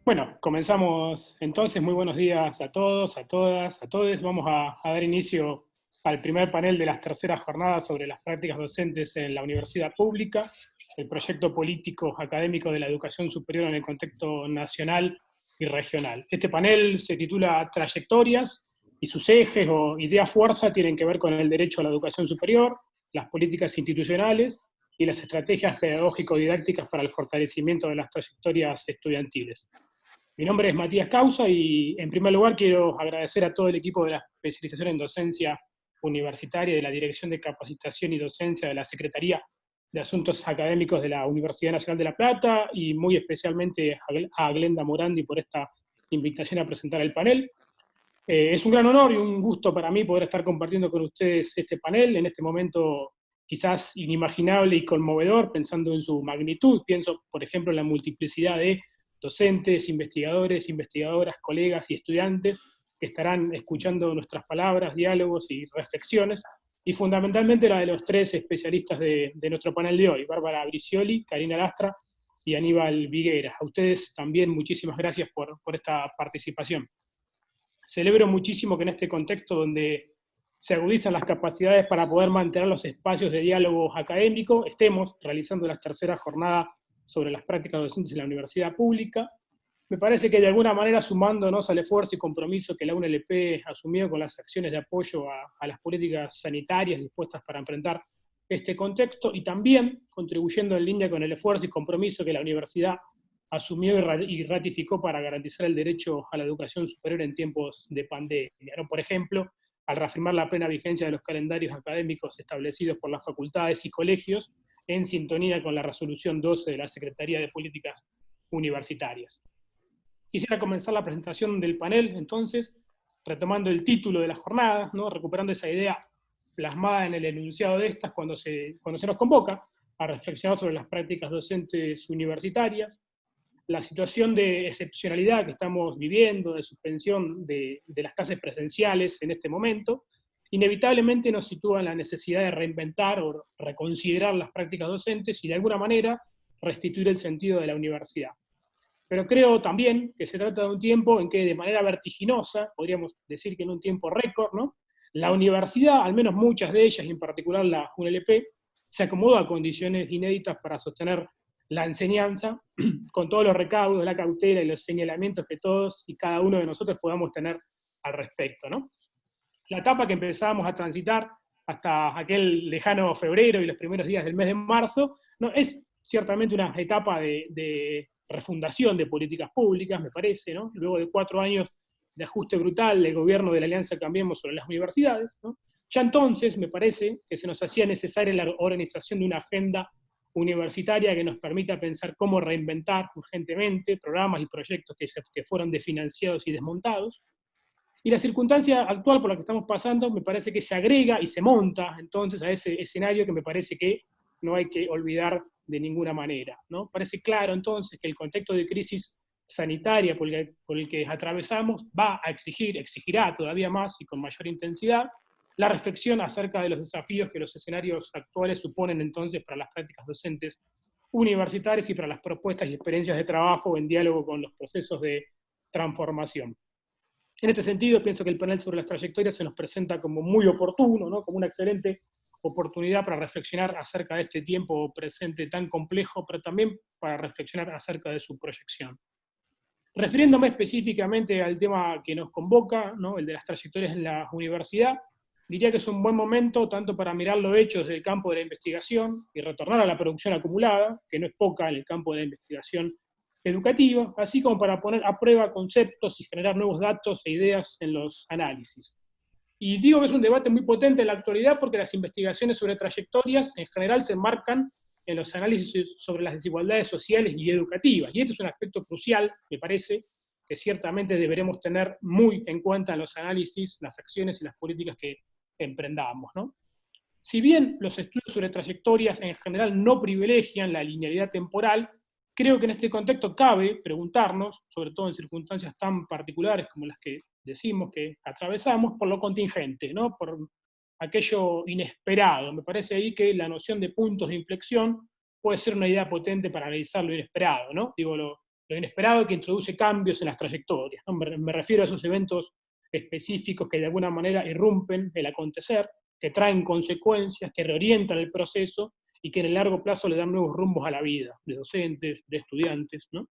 Bueno, comenzamos entonces. Muy buenos días a todos, a todas, a todos. Vamos a dar inicio al primer panel de las terceras jornadas sobre las prácticas docentes en la universidad pública, el proyecto político académico de la educación superior en el contexto nacional y regional. Este panel se titula Trayectorias y sus ejes o ideas fuerza tienen que ver con el derecho a la educación superior, las políticas institucionales y las estrategias pedagógico-didácticas para el fortalecimiento de las trayectorias estudiantiles. Mi nombre es Matías Causa y en primer lugar quiero agradecer a todo el equipo de la especialización en docencia universitaria de la Dirección de Capacitación y Docencia de la Secretaría de Asuntos Académicos de la Universidad Nacional de La Plata y muy especialmente a Glenda Morandi por esta invitación a presentar el panel. Es un gran honor y un gusto para mí poder estar compartiendo con ustedes este panel en este momento quizás inimaginable y conmovedor, pensando en su magnitud. Pienso, por ejemplo, en la multiplicidad de docentes, investigadores, investigadoras, colegas y estudiantes que estarán escuchando nuestras palabras, diálogos y reflexiones, y fundamentalmente la de los tres especialistas de nuestro panel de hoy, Bárbara Bricioli, Karina Lastra y Aníbal Viguera. A ustedes también muchísimas gracias por esta participación. Celebro muchísimo que en este contexto donde se agudizan las capacidades para poder mantener los espacios de diálogo académico, estemos realizando la tercera jornada sobre las prácticas docentes en la universidad pública. Me parece que de alguna manera sumándonos al esfuerzo y compromiso que la UNLP asumió con las acciones de apoyo a las políticas sanitarias dispuestas para enfrentar este contexto y también contribuyendo en línea con el esfuerzo y compromiso que la universidad asumió y ratificó para garantizar el derecho a la educación superior en tiempos de pandemia, ¿no? Por ejemplo, al reafirmar la plena vigencia de los calendarios académicos establecidos por las facultades y colegios en sintonía con la resolución 12 de la Secretaría de Políticas Universitarias. Quisiera comenzar la presentación del panel, entonces, retomando el título de la jornada, ¿no? Recuperando esa idea plasmada en el enunciado de estas cuando se nos convoca a reflexionar sobre las prácticas docentes universitarias, la situación de excepcionalidad que estamos viviendo, de suspensión de las clases presenciales en este momento, inevitablemente nos sitúa en la necesidad de reinventar o reconsiderar las prácticas docentes y de alguna manera restituir el sentido de la universidad. Pero creo también que se trata de un tiempo en que de manera vertiginosa, podríamos decir que en un tiempo récord, ¿no? La universidad, al menos muchas de ellas, y en particular la UNLP, se acomodó a condiciones inéditas para sostener la enseñanza, con todos los recaudos, la cautela y los señalamientos que todos y cada uno de nosotros podamos tener al respecto, ¿no? La etapa que empezábamos a transitar hasta aquel lejano febrero y los primeros días del mes de marzo, ¿no? Es ciertamente una etapa de refundación de políticas públicas, me parece, ¿no? Luego de 4 años de ajuste brutal del gobierno de la Alianza Cambiemos sobre las universidades, ¿no? Ya entonces me parece que se nos hacía necesaria la organización de una agenda universitaria que nos permita pensar cómo reinventar urgentemente programas y proyectos que fueron desfinanciados y desmontados. Y la circunstancia actual por la que estamos pasando me parece que se agrega y se monta entonces a ese escenario que me parece que no hay que olvidar de ninguna manera, ¿no? Parece claro entonces que el contexto de crisis sanitaria por el que atravesamos va a exigirá todavía más y con mayor intensidad la reflexión acerca de los desafíos que los escenarios actuales suponen entonces para las prácticas docentes universitarias y para las propuestas y experiencias de trabajo en diálogo con los procesos de transformación. En este sentido, pienso que el panel sobre las trayectorias se nos presenta como muy oportuno, ¿no? Como una excelente oportunidad para reflexionar acerca de este tiempo presente tan complejo, pero también para reflexionar acerca de su proyección. Refiriéndome específicamente al tema que nos convoca, ¿no? El de las trayectorias en la universidad, diría que es un buen momento tanto para mirar lo hecho desde el campo de la investigación y retornar a la producción acumulada, que no es poca en el campo de la investigación educativa, así como para poner a prueba conceptos y generar nuevos datos e ideas en los análisis. Y digo que es un debate muy potente en la actualidad porque las investigaciones sobre trayectorias en general se enmarcan en los análisis sobre las desigualdades sociales y educativas. Y este es un aspecto crucial, me parece, que ciertamente deberemos tener muy en cuenta en los análisis, las acciones y las políticas que emprendamos, ¿no? Si bien los estudios sobre trayectorias en general no privilegian la linealidad temporal, creo que en este contexto cabe preguntarnos, sobre todo en circunstancias tan particulares como las que decimos que atravesamos, por lo contingente, ¿no? Por aquello inesperado. Me parece ahí que la noción de puntos de inflexión puede ser una idea potente para analizar lo inesperado, ¿no? Digo, lo inesperado que introduce cambios en las trayectorias, ¿no? Me refiero a esos eventos específicos que de alguna manera irrumpen el acontecer, que traen consecuencias, que reorientan el proceso y que en el largo plazo le dan nuevos rumbos a la vida, de docentes, de estudiantes, ¿no?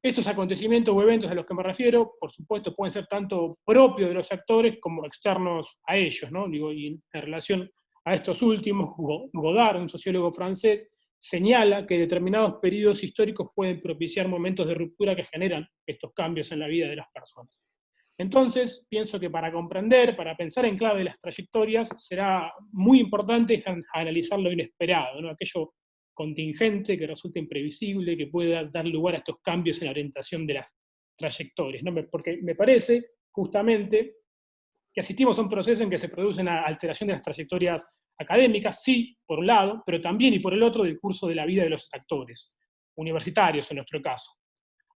Estos acontecimientos o eventos a los que me refiero, por supuesto, pueden ser tanto propios de los actores como externos a ellos, ¿no? Digo, y en relación a estos últimos, Godard, un sociólogo francés, señala que determinados periodos históricos pueden propiciar momentos de ruptura que generan estos cambios en la vida de las personas. Entonces, pienso que para comprender, para pensar en clave de las trayectorias, será muy importante analizar lo inesperado, ¿no? Aquello contingente que resulta imprevisible, que puede dar lugar a estos cambios en la orientación de las trayectorias, ¿no? Porque me parece, justamente, que asistimos a un proceso en que se produce una alteración de las trayectorias académicas, sí, por un lado, pero también y por el otro del curso de la vida de los actores, universitarios en nuestro caso.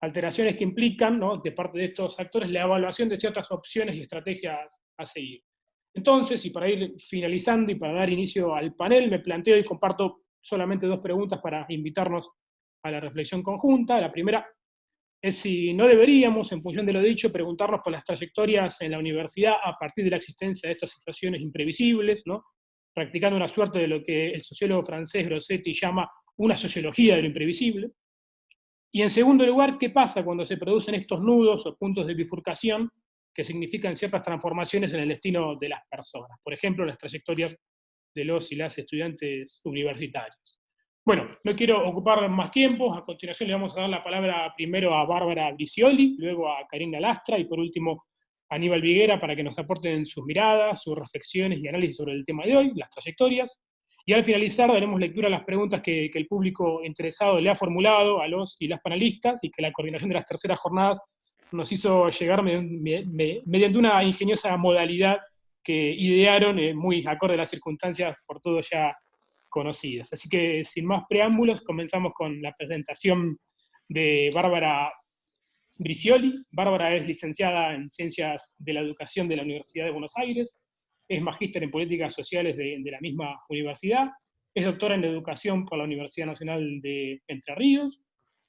Alteraciones que implican, ¿no?, de parte de estos actores, la evaluación de ciertas opciones y estrategias a seguir. Entonces, y para ir finalizando y para dar inicio al panel, me planteo y comparto solamente dos preguntas para invitarnos a la reflexión conjunta. La primera es si no deberíamos, en función de lo dicho, preguntarnos por las trayectorias en la universidad a partir de la existencia de estas situaciones imprevisibles, ¿no? Practicando una suerte de lo que el sociólogo francés Grossetti llama una sociología de lo imprevisible. Y en segundo lugar, ¿qué pasa cuando se producen estos nudos o puntos de bifurcación que significan ciertas transformaciones en el destino de las personas? Por ejemplo, las trayectorias de los y las estudiantes universitarios. Bueno, no quiero ocupar más tiempo. A continuación le vamos a dar la palabra primero a Bárbara Bricioli, luego a Karina Lastra y por último a Aníbal Viguera para que nos aporten sus miradas, sus reflexiones y análisis sobre el tema de hoy, las trayectorias. Y al finalizar daremos lectura a las preguntas que el público interesado le ha formulado a los y las panelistas y que la coordinación de las terceras jornadas nos hizo llegar mediante una ingeniosa modalidad que idearon muy acorde a las circunstancias por todo ya conocidas. Así que sin más preámbulos, comenzamos con la presentación de Bárbara Bricioli. Bárbara es licenciada en Ciencias de la Educación de la Universidad de Buenos Aires, es magíster en Políticas Sociales de la misma universidad, es doctora en Educación por la Universidad Nacional de Entre Ríos,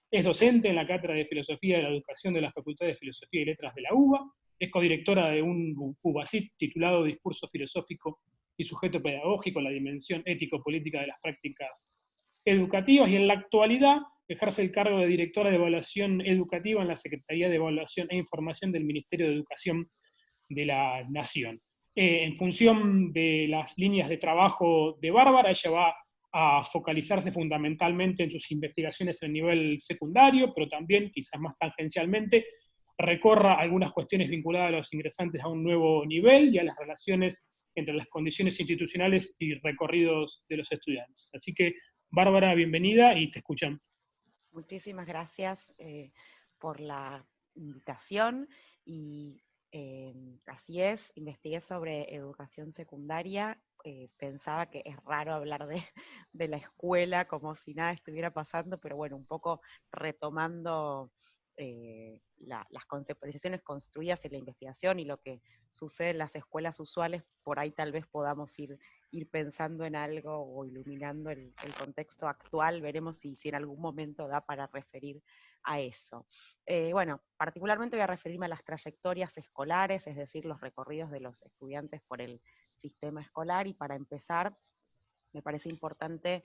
es docente en la Cátedra de Filosofía de la Educación de la Facultad de Filosofía y Letras de la UBA, es codirectora de un UBACIT titulado Discurso Filosófico y Sujeto Pedagógico, la dimensión ético-política de las prácticas educativas, y en la actualidad ejerce el cargo de directora de evaluación educativa en la Secretaría de Evaluación e Información del Ministerio de Educación de la Nación. En función de las líneas de trabajo de Bárbara, ella va a focalizarse fundamentalmente en sus investigaciones en nivel secundario, pero también, quizás más tangencialmente, recorra algunas cuestiones vinculadas a los ingresantes a un nuevo nivel y a las relaciones entre las condiciones institucionales y recorridos de los estudiantes. Así que, Bárbara, bienvenida y te escuchamos. Muchísimas gracias por la invitación y así es, investigué sobre educación secundaria, pensaba que es raro hablar de la escuela como si nada estuviera pasando, pero bueno, un poco retomando las conceptualizaciones construidas en la investigación y lo que sucede en las escuelas usuales, por ahí tal vez podamos ir pensando en algo o iluminando el contexto actual, veremos si en algún momento da para referir a eso. Bueno, particularmente voy a referirme a las trayectorias escolares, es decir, los recorridos de los estudiantes por el sistema escolar, y para empezar, me parece importante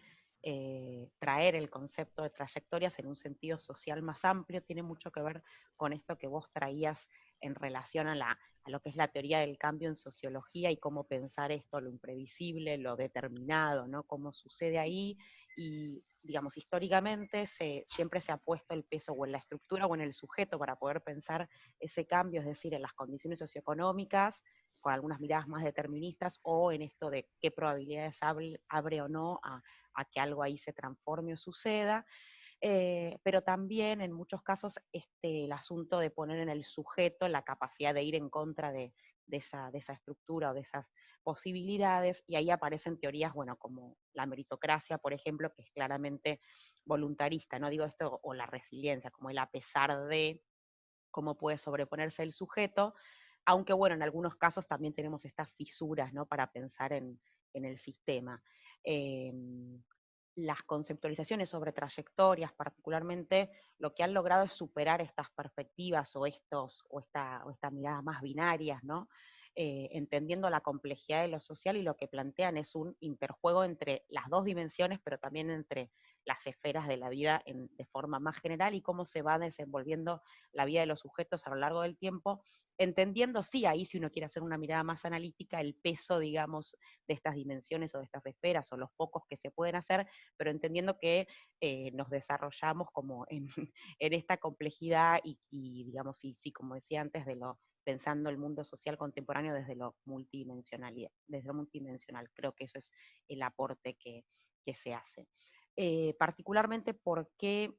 traer el concepto de trayectorias en un sentido social más amplio. Tiene mucho que ver con esto que vos traías en relación a lo que es la teoría del cambio en sociología y cómo pensar esto, lo imprevisible, lo determinado, ¿no? Cómo sucede ahí. Y, digamos, históricamente siempre se ha puesto el peso o en la estructura o en el sujeto para poder pensar ese cambio, es decir, en las condiciones socioeconómicas, con algunas miradas más deterministas, o en esto de qué probabilidades abre o no a que algo ahí se transforme o suceda, pero también en muchos casos el asunto de poner en el sujeto la capacidad de ir en contra de esa estructura o de esas posibilidades, y ahí aparecen teorías, bueno, como la meritocracia, por ejemplo, que es claramente voluntarista, no digo esto, o la resiliencia, como el a pesar de cómo puede sobreponerse el sujeto, aunque bueno, en algunos casos también tenemos estas fisuras, ¿no?, para pensar en el sistema. Eh, las conceptualizaciones sobre trayectorias, particularmente, lo que han logrado es superar estas perspectivas o esta mirada más binarias, ¿no? Entendiendo la complejidad de lo social, y lo que plantean es un interjuego entre las dos dimensiones, pero también entre las esferas de la vida de forma más general, y cómo se va desenvolviendo la vida de los sujetos a lo largo del tiempo, entendiendo, sí, ahí si uno quiere hacer una mirada más analítica, el peso, digamos, de estas dimensiones o de estas esferas o los focos que se pueden hacer, pero entendiendo que nos desarrollamos como en, en esta complejidad y digamos, sí, como decía antes, pensando el mundo social contemporáneo desde lo multidimensional. Creo que eso es el aporte que se hace. Particularmente porque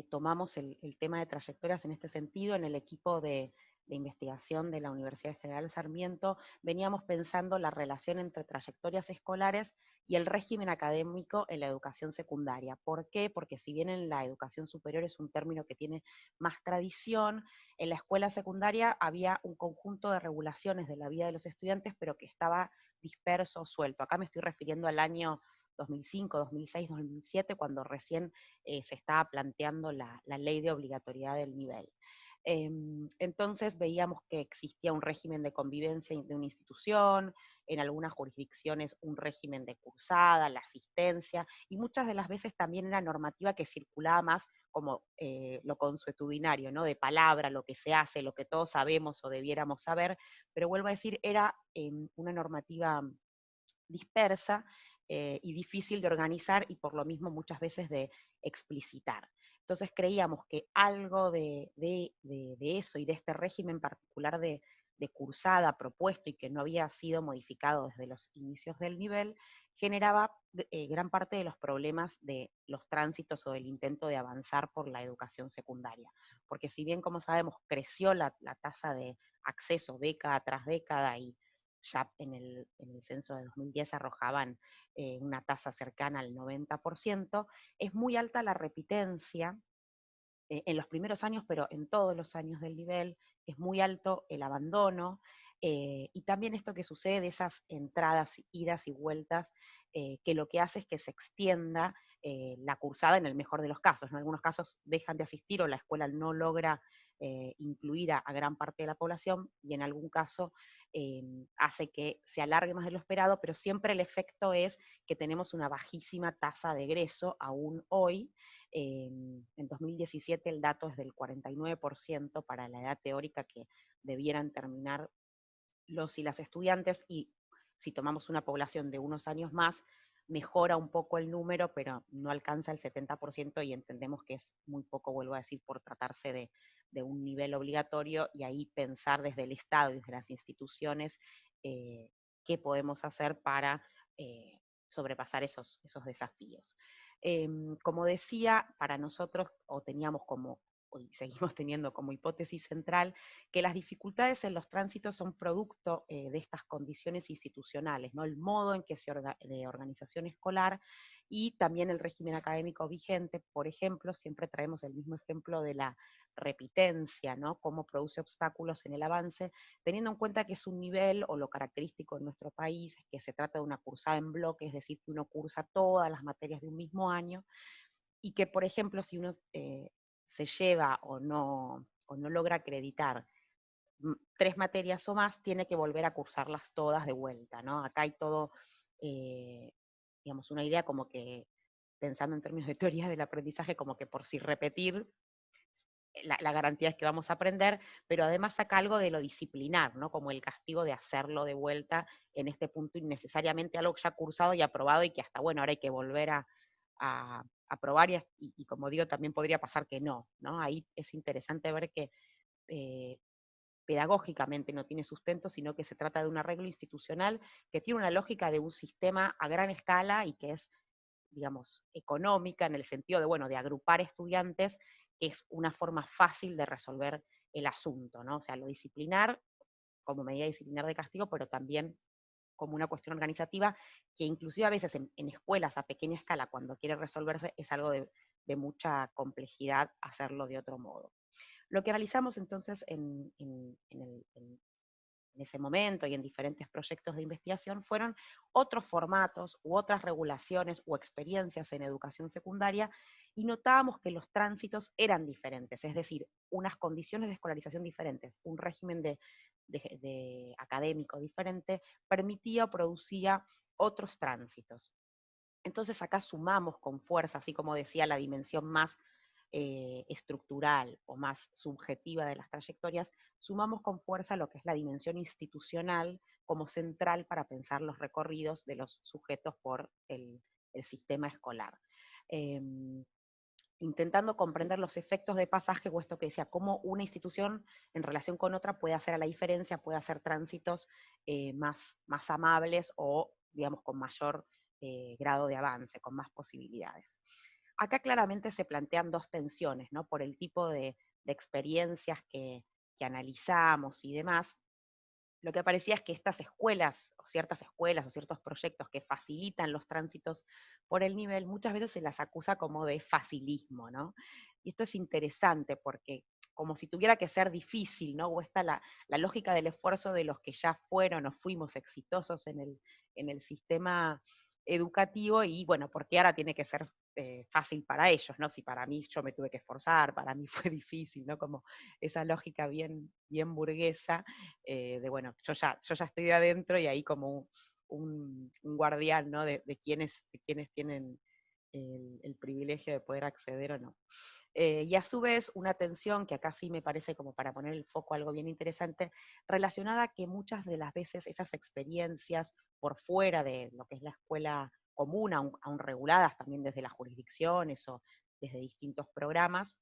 tomamos el tema de trayectorias en este sentido. En el equipo de investigación de la Universidad General Sarmiento veníamos pensando la relación entre trayectorias escolares y el régimen académico en la educación secundaria. ¿Por qué? Porque si bien en la educación superior es un término que tiene más tradición, en la escuela secundaria había un conjunto de regulaciones de la vida de los estudiantes, pero que estaba disperso, suelto. Acá me estoy refiriendo al año 2005, 2006, 2007, cuando recién se estaba planteando la ley de obligatoriedad del nivel. Entonces veíamos que existía un régimen de convivencia de una institución, en algunas jurisdicciones un régimen de cursada, la asistencia, y muchas de las veces también era normativa que circulaba más como lo consuetudinario, ¿no? De palabra, lo que se hace, lo que todos sabemos o debiéramos saber, pero vuelvo a decir, era una normativa dispersa y difícil de organizar, y por lo mismo muchas veces de explicitar. Entonces creíamos que algo de eso y de este régimen particular de cursada propuesto y que no había sido modificado desde los inicios del nivel, generaba gran parte de los problemas de los tránsitos o del intento de avanzar por la educación secundaria. Porque si bien, como sabemos, creció la tasa de acceso década tras década, y ya en el censo de 2010 arrojaban una tasa cercana al 90%, es muy alta la repitencia en los primeros años, pero en todos los años del nivel, es muy alto el abandono, y también esto que sucede de esas entradas, idas y vueltas, que lo que hace es que se extienda la cursada en el mejor de los casos, ¿no? En algunos casos dejan de asistir o la escuela no logra incluir a gran parte de la población, y en algún caso hace que se alargue más de lo esperado, pero siempre el efecto es que tenemos una bajísima tasa de egreso aún hoy. En 2017 el dato es del 49% para la edad teórica que debieran terminar los y las estudiantes, y si tomamos una población de unos años más, mejora un poco el número, pero no alcanza el 70%, y entendemos que es muy poco, vuelvo a decir, por tratarse de un nivel obligatorio, y ahí pensar desde el Estado y desde las instituciones qué podemos hacer para sobrepasar esos desafíos. Como decía, para nosotros, o teníamos como, y seguimos teniendo como hipótesis central, que las dificultades en los tránsitos son producto de estas condiciones institucionales, ¿no? El modo en que de organización escolar, y también el régimen académico vigente. Por ejemplo, siempre traemos el mismo ejemplo de la repitencia, ¿no? Cómo produce obstáculos en el avance, teniendo en cuenta que es un nivel, o lo característico en nuestro país, es que se trata de una cursada en bloque, es decir, que uno cursa todas las materias de un mismo año, y que, por ejemplo, si uno se lleva o no logra acreditar 3 materias o más, tiene que volver a cursarlas todas de vuelta, ¿no? Acá hay todo, digamos, una idea como que, pensando en términos de teoría del aprendizaje, como que por si repetir, la garantía es que vamos a aprender, pero además saca algo de lo disciplinar, ¿no? Como el castigo de hacerlo de vuelta en este punto, innecesariamente algo ya cursado y aprobado, y que hasta, bueno, ahora hay que volver a probar, y como digo, también podría pasar que no, ¿no? Ahí es interesante ver que eh, pedagógicamente no tiene sustento, sino que se trata de un arreglo institucional que tiene una lógica de un sistema a gran escala y que es, digamos, económica, en el sentido de, bueno, de agrupar estudiantes, que es una forma fácil de resolver el asunto, ¿no? O sea, lo disciplinar como medida disciplinar de castigo, pero también como una cuestión organizativa, que inclusive a veces en escuelas a pequeña escala, cuando quiere resolverse, es algo de mucha complejidad hacerlo de otro modo. Lo que analizamos entonces en en ese momento y en diferentes proyectos de investigación fueron otros formatos u otras regulaciones o experiencias en educación secundaria, y notábamos que los tránsitos eran diferentes, es decir, unas condiciones de escolarización diferentes, un régimen de académico diferente, permitía o producía otros tránsitos. Entonces acá sumamos con fuerza, así como decía, la dimensión más estructural o más subjetiva de las trayectorias, sumamos con fuerza lo que es la dimensión institucional como central para pensar los recorridos de los sujetos por el sistema escolar. Intentando comprender los efectos de pasaje, o esto que decía, cómo una institución en relación con otra puede hacer a la diferencia, puede hacer tránsitos más amables o, digamos, con mayor grado de avance, con más posibilidades. Acá claramente se plantean dos tensiones, ¿no? Por el tipo de experiencias que analizamos y demás. Lo que parecía es que estas escuelas, o ciertos proyectos que facilitan los tránsitos por el nivel, muchas veces se las acusa como de facilismo, ¿no? Y esto es interesante porque como si tuviera que ser difícil, ¿no? O está la lógica del esfuerzo de los que ya fueron o fuimos exitosos en el sistema educativo, y bueno, porque ahora tiene que ser fácil para ellos, ¿no? Si para mí yo me tuve que esforzar, para mí fue difícil, ¿no? Como esa lógica bien burguesa, de bueno, yo ya estoy de adentro, y ahí como un guardián, ¿no? De quienes tienen el privilegio de poder acceder o no. Y a su vez una tensión que acá sí me parece, como para poner el foco a algo bien interesante, relacionada a que muchas de las veces esas experiencias por fuera de lo que es la escuela común, aún reguladas también desde las jurisdicciones o desde distintos programas,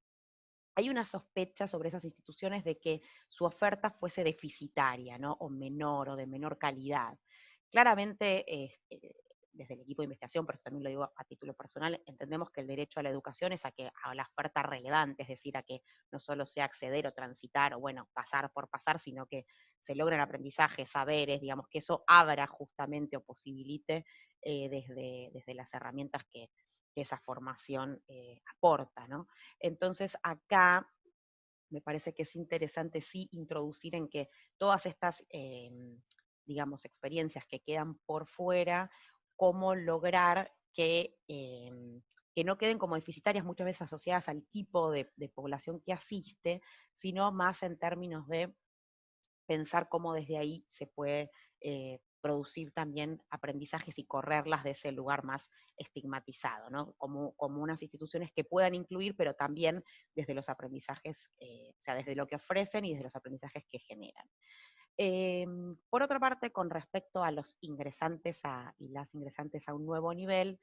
hay una sospecha sobre esas instituciones de que su oferta fuese deficitaria, ¿no? O menor, o de menor calidad. Claramente, desde el equipo de investigación, pero también lo digo a título personal, entendemos que el derecho a la educación es a la oferta relevante, es decir, a que no solo sea acceder o transitar, o bueno, pasar por pasar, sino que se logren aprendizajes, saberes, digamos, que eso abra justamente o posibilite desde las herramientas que esa formación aporta, ¿no? Entonces acá me parece que es interesante sí introducir en que todas estas, digamos, experiencias que quedan por fuera, cómo lograr que no queden como deficitarias, muchas veces asociadas al tipo de población que asiste, sino más en términos de pensar cómo desde ahí se puede producir también aprendizajes y correrlas de ese lugar más estigmatizado, ¿no? Como unas instituciones que puedan incluir, pero también desde los aprendizajes, o sea, desde lo que ofrecen y desde los aprendizajes que generan. Por otra parte, con respecto a los ingresantes y las ingresantes a un nuevo nivel,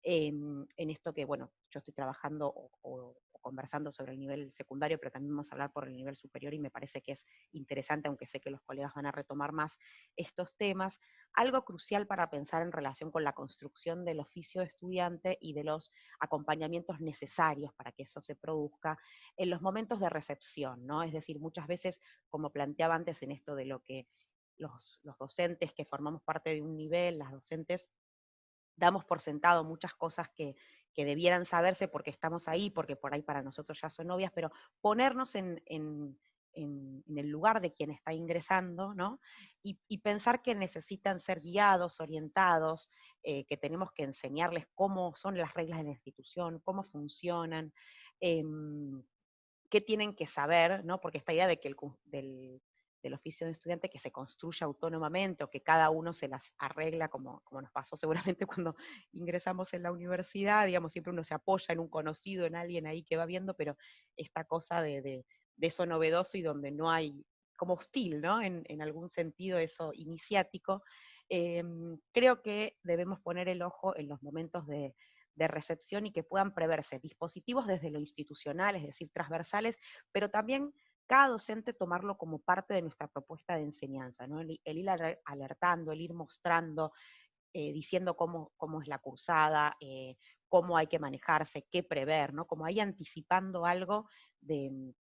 en esto que, bueno, yo estoy trabajando o conversando sobre el nivel secundario, pero también vamos a hablar por el nivel superior, y me parece que es interesante, aunque sé que los colegas van a retomar más estos temas. Algo crucial para pensar en relación con la construcción del oficio de estudiante y de los acompañamientos necesarios para que eso se produzca en los momentos de recepción, ¿no? Es decir, muchas veces, como planteaba antes en esto de lo que los docentes que formamos parte de un nivel, las docentes, damos por sentado muchas cosas que debieran saberse porque estamos ahí, porque por ahí para nosotros ya son obvias, pero ponernos en el lugar de quien está ingresando, ¿no? Y pensar que necesitan ser guiados, orientados, que tenemos que enseñarles cómo son las reglas de la institución, cómo funcionan, qué tienen que saber, ¿no? Porque esta idea de que del oficio de estudiante que se construya autónomamente, o que cada uno se las arregla, como nos pasó seguramente cuando ingresamos en la universidad, digamos, siempre uno se apoya en un conocido, en alguien ahí que va viendo, pero esta cosa de eso novedoso y donde no hay, como hostil, ¿no? En algún sentido eso iniciático, creo que debemos poner el ojo en los momentos de recepción, y que puedan preverse dispositivos desde lo institucional, es decir, transversales, pero también cada docente tomarlo como parte de nuestra propuesta de enseñanza, ¿no? El ir alertando, el ir mostrando, diciendo cómo es la cursada, cómo hay que manejarse, qué prever, ¿no? Como ahí anticipando algo en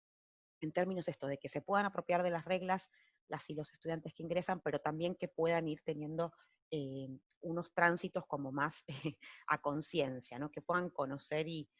términos esto, de que se puedan apropiar de las reglas las y los estudiantes que ingresan, pero también que puedan ir teniendo unos tránsitos como más a conciencia, ¿no? Que puedan conocer y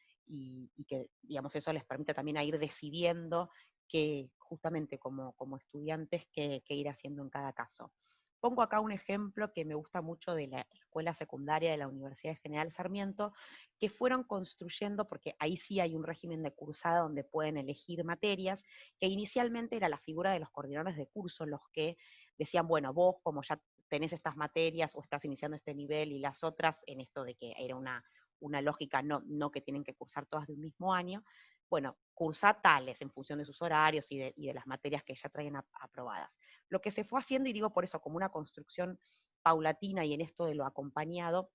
que, digamos, eso les permite también a ir decidiendo que justamente como estudiantes que ir haciendo en cada caso. Pongo acá un ejemplo que me gusta mucho de la escuela secundaria de la Universidad General Sarmiento, que fueron construyendo, porque ahí sí hay un régimen de cursada donde pueden elegir materias, que inicialmente era la figura de los coordinadores de curso, los que decían, bueno, vos como ya tenés estas materias o estás iniciando este nivel y las otras, en esto de que era una lógica no que tienen que cursar todas de un mismo año, bueno, cursar tales en función de sus horarios y de las materias que ya traen aprobadas. Lo que se fue haciendo, y digo por eso, como una construcción paulatina y en esto de lo acompañado,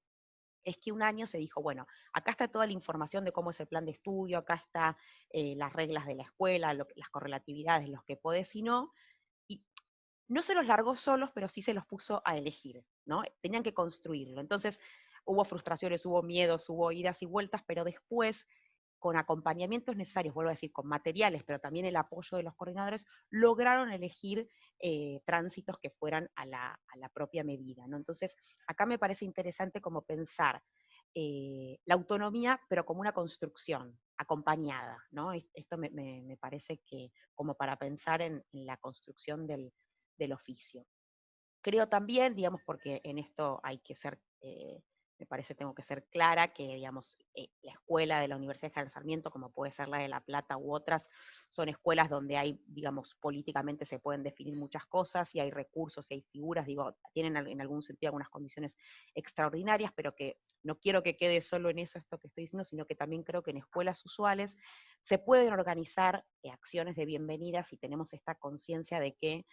es que un año se dijo, bueno, acá está toda la información de cómo es el plan de estudio, acá está las reglas de la escuela, las correlatividades, los que podés y no no se los largó solos, pero sí se los puso a elegir, ¿no? Tenían que construirlo. Entonces, hubo frustraciones, hubo miedos, hubo idas y vueltas, pero después, con acompañamientos necesarios, vuelvo a decir, con materiales, pero también el apoyo de los coordinadores, lograron elegir tránsitos que fueran a la propia medida, ¿no? Entonces, acá me parece interesante como pensar la autonomía, pero como una construcción acompañada, ¿no? Esto me parece que como para pensar en la construcción del oficio. Creo también, digamos, porque en esto hay que ser, me parece tengo que ser clara, que digamos, la escuela de la Universidad General Sarmiento, como puede ser la de La Plata u otras, son escuelas donde hay, digamos, políticamente se pueden definir muchas cosas, y hay recursos y hay figuras, digo, tienen en algún sentido algunas condiciones extraordinarias, pero que no quiero que quede solo en eso esto que estoy diciendo, sino que también creo que en escuelas usuales se pueden organizar acciones de bienvenida si tenemos esta conciencia de que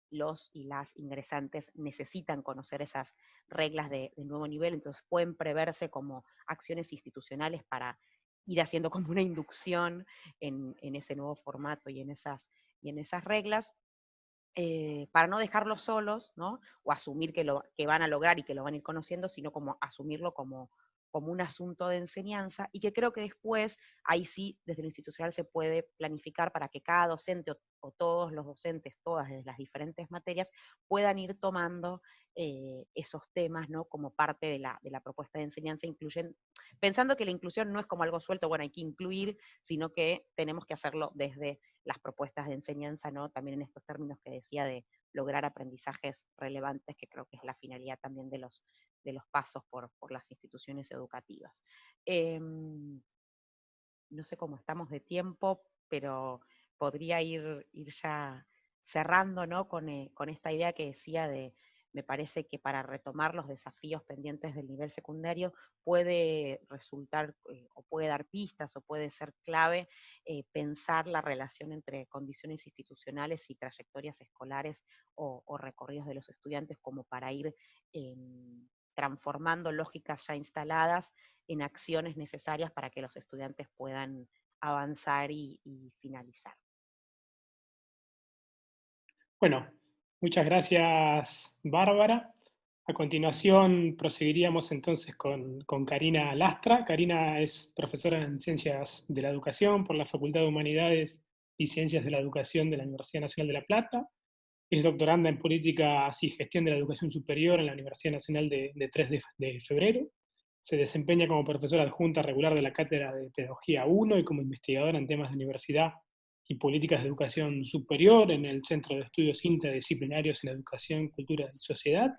los y las ingresantes necesitan conocer esas reglas de nuevo nivel, entonces pueden preverse como acciones institucionales para ir haciendo como una inducción en ese nuevo formato y en esas reglas, para no dejarlos solos, ¿no? O asumir que van a lograr y que lo van a ir conociendo, sino como asumirlo como un asunto de enseñanza, y que creo que después, ahí sí, desde lo institucional se puede planificar para que cada docente o todos los docentes, todas desde las diferentes materias, puedan ir tomando esos temas, ¿no? Como parte de la propuesta de enseñanza, pensando que la inclusión no es como algo suelto, bueno, hay que incluir, sino que tenemos que hacerlo desde las propuestas de enseñanza, ¿no? También en estos términos que decía de lograr aprendizajes relevantes, que creo que es la finalidad también de los pasos por las instituciones educativas. No sé cómo estamos de tiempo, pero podría ir ya cerrando, ¿no? Con esta idea que decía me parece que para retomar los desafíos pendientes del nivel secundario puede resultar, o puede dar pistas, o puede ser clave pensar la relación entre condiciones institucionales y trayectorias escolares o recorridos de los estudiantes, como para ir transformando lógicas ya instaladas en acciones necesarias para que los estudiantes puedan avanzar y finalizar. Bueno, muchas gracias, Bárbara. A continuación proseguiríamos entonces con Karina Lastra. Karina es profesora en Ciencias de la Educación por la Facultad de Humanidades y Ciencias de la Educación de la Universidad Nacional de La Plata. Es doctoranda en Políticas y Gestión de la Educación Superior en la Universidad Nacional de 3 de febrero. Se desempeña como profesora adjunta regular de la Cátedra de Pedagogía 1 y como investigadora en temas de universidad y políticas de educación superior en el Centro de Estudios Interdisciplinarios en Educación, Cultura y Sociedad,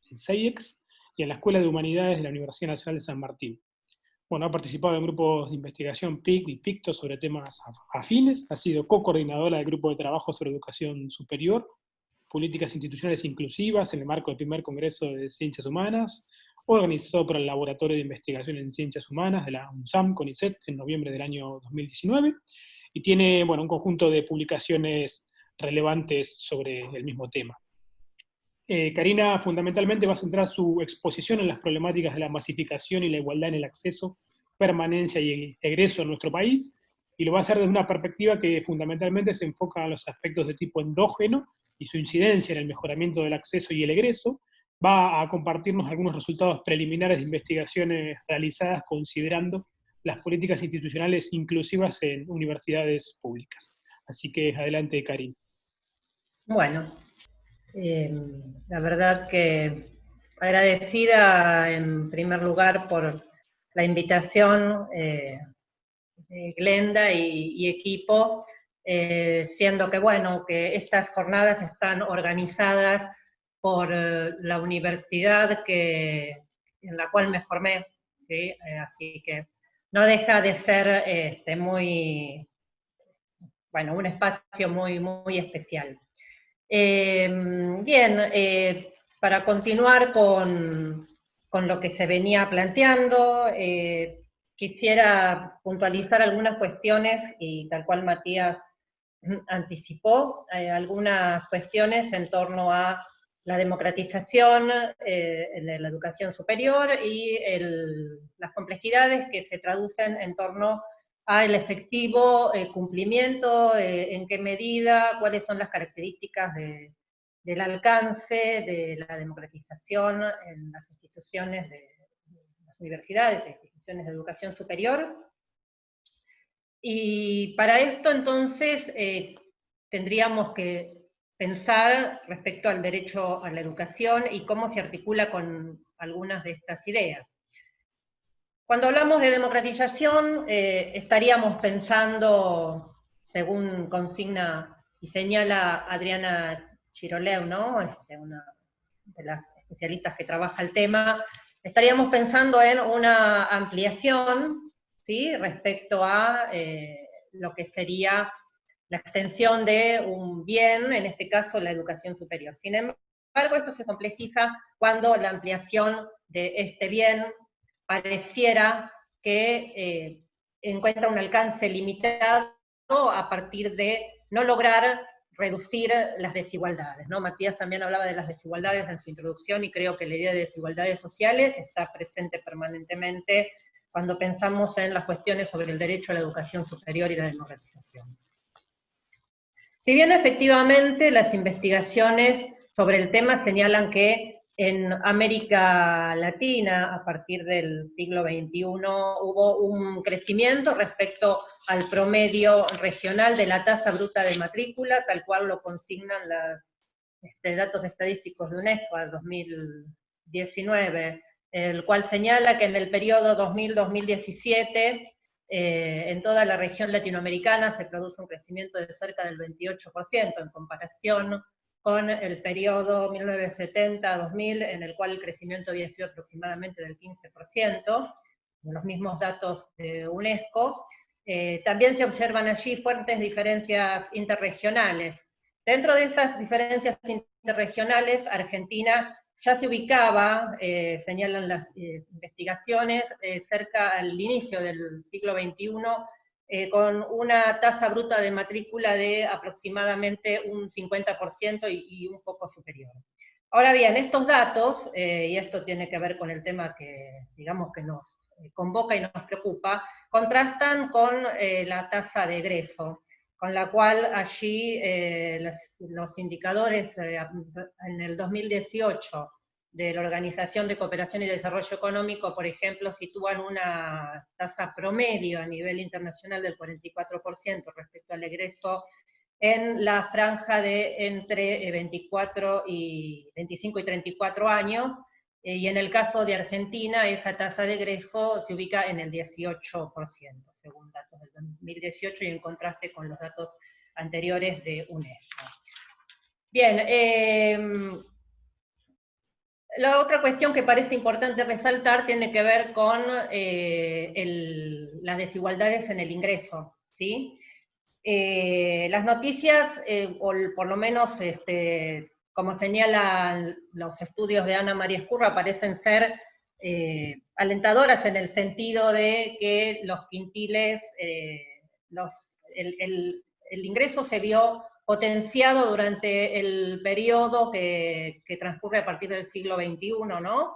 en CEIEX, y en la Escuela de Humanidades de la Universidad Nacional de San Martín. Bueno, ha participado en grupos de investigación PIC y PICTO sobre temas afines, ha sido co-coordinadora del Grupo de Trabajo sobre Educación Superior, Políticas Institucionales Inclusivas en el marco del primer Congreso de Ciencias Humanas, organizado por el Laboratorio de Investigación en Ciencias Humanas de la UNSAM CONICET en noviembre del año 2019, y tiene un conjunto de publicaciones relevantes sobre el mismo tema. Karina fundamentalmente va a centrar su exposición en las problemáticas de la masificación y la igualdad en el acceso, permanencia y egreso en nuestro país, y lo va a hacer desde una perspectiva que fundamentalmente se enfoca en los aspectos de tipo endógeno y su incidencia en el mejoramiento del acceso y el egreso. Va a compartirnos algunos resultados preliminares de investigaciones realizadas considerando las políticas institucionales inclusivas en universidades públicas. Así que adelante, Karina. Bueno, la verdad que agradecida en primer lugar por la invitación de Glenda y equipo siendo que, bueno, que estas jornadas están organizadas por la universidad en la cual me formé, ¿sí? Así que no deja de ser bueno, un espacio muy, muy especial. Bien, para continuar con lo que se venía planteando, quisiera puntualizar algunas cuestiones, y tal cual Matías anticipó, algunas cuestiones en torno a la democratización de la educación superior y las complejidades que se traducen en torno al efectivo cumplimiento, en qué medida, cuáles son las características del alcance de la democratización en las instituciones de las universidades e instituciones de educación superior. Y para esto entonces tendríamos que pensar respecto al derecho a la educación y cómo se articula con algunas de estas ideas. Cuando hablamos de democratización, estaríamos pensando, según consigna y señala Adriana Chiroleu, ¿no? Una de las especialistas que trabaja el tema, estaríamos pensando en una ampliación, ¿sí?, respecto a lo que sería la extensión de un bien, en este caso la educación superior. Sin embargo, esto se complejiza cuando la ampliación de este bien pareciera que encuentra un alcance limitado a partir de no lograr reducir las desigualdades, ¿no? Matías también hablaba de las desigualdades en su introducción, y creo que la idea de desigualdades sociales está presente permanentemente cuando pensamos en las cuestiones sobre el derecho a la educación superior y la democratización. Si bien efectivamente las investigaciones sobre el tema señalan que en América Latina, a partir del siglo XXI, hubo un crecimiento respecto al promedio regional de la tasa bruta de matrícula, tal cual lo consignan los datos estadísticos de UNESCO al 2019, el cual señala que en el periodo 2000-2017, en toda la región latinoamericana se produce un crecimiento de cerca del 28% en comparación con el periodo 1970-2000, en el cual el crecimiento había sido aproximadamente del 15%, los mismos datos de UNESCO. También se observan allí fuertes diferencias interregionales. Dentro de esas diferencias interregionales, Argentina ya se ubicaba, señalan las investigaciones, cerca al inicio del siglo XXI, con una tasa bruta de matrícula de aproximadamente un 50% y un poco superior. Ahora bien, estos datos, y esto tiene que ver con el tema que, digamos, que nos convoca y nos preocupa, contrastan con la tasa de egreso, con la cual allí los indicadores en el 2018 de la Organización de Cooperación y Desarrollo Económico, por ejemplo, sitúan una tasa promedio a nivel internacional del 44% respecto al egreso en la franja de entre 25 y 34 años, y en el caso de Argentina esa tasa de egreso se ubica en el 18%, según datos del 2018 y en contraste con los datos anteriores de UNESCO. Bien, la otra cuestión que parece importante resaltar tiene que ver con las desigualdades en el ingreso, ¿sí? Las noticias, o por lo menos como señalan los estudios de Ana María Escurra, parecen ser alentadoras en el sentido de que los quintiles, el ingreso se vio potenciado durante el periodo que transcurre a partir del siglo XXI, ¿no?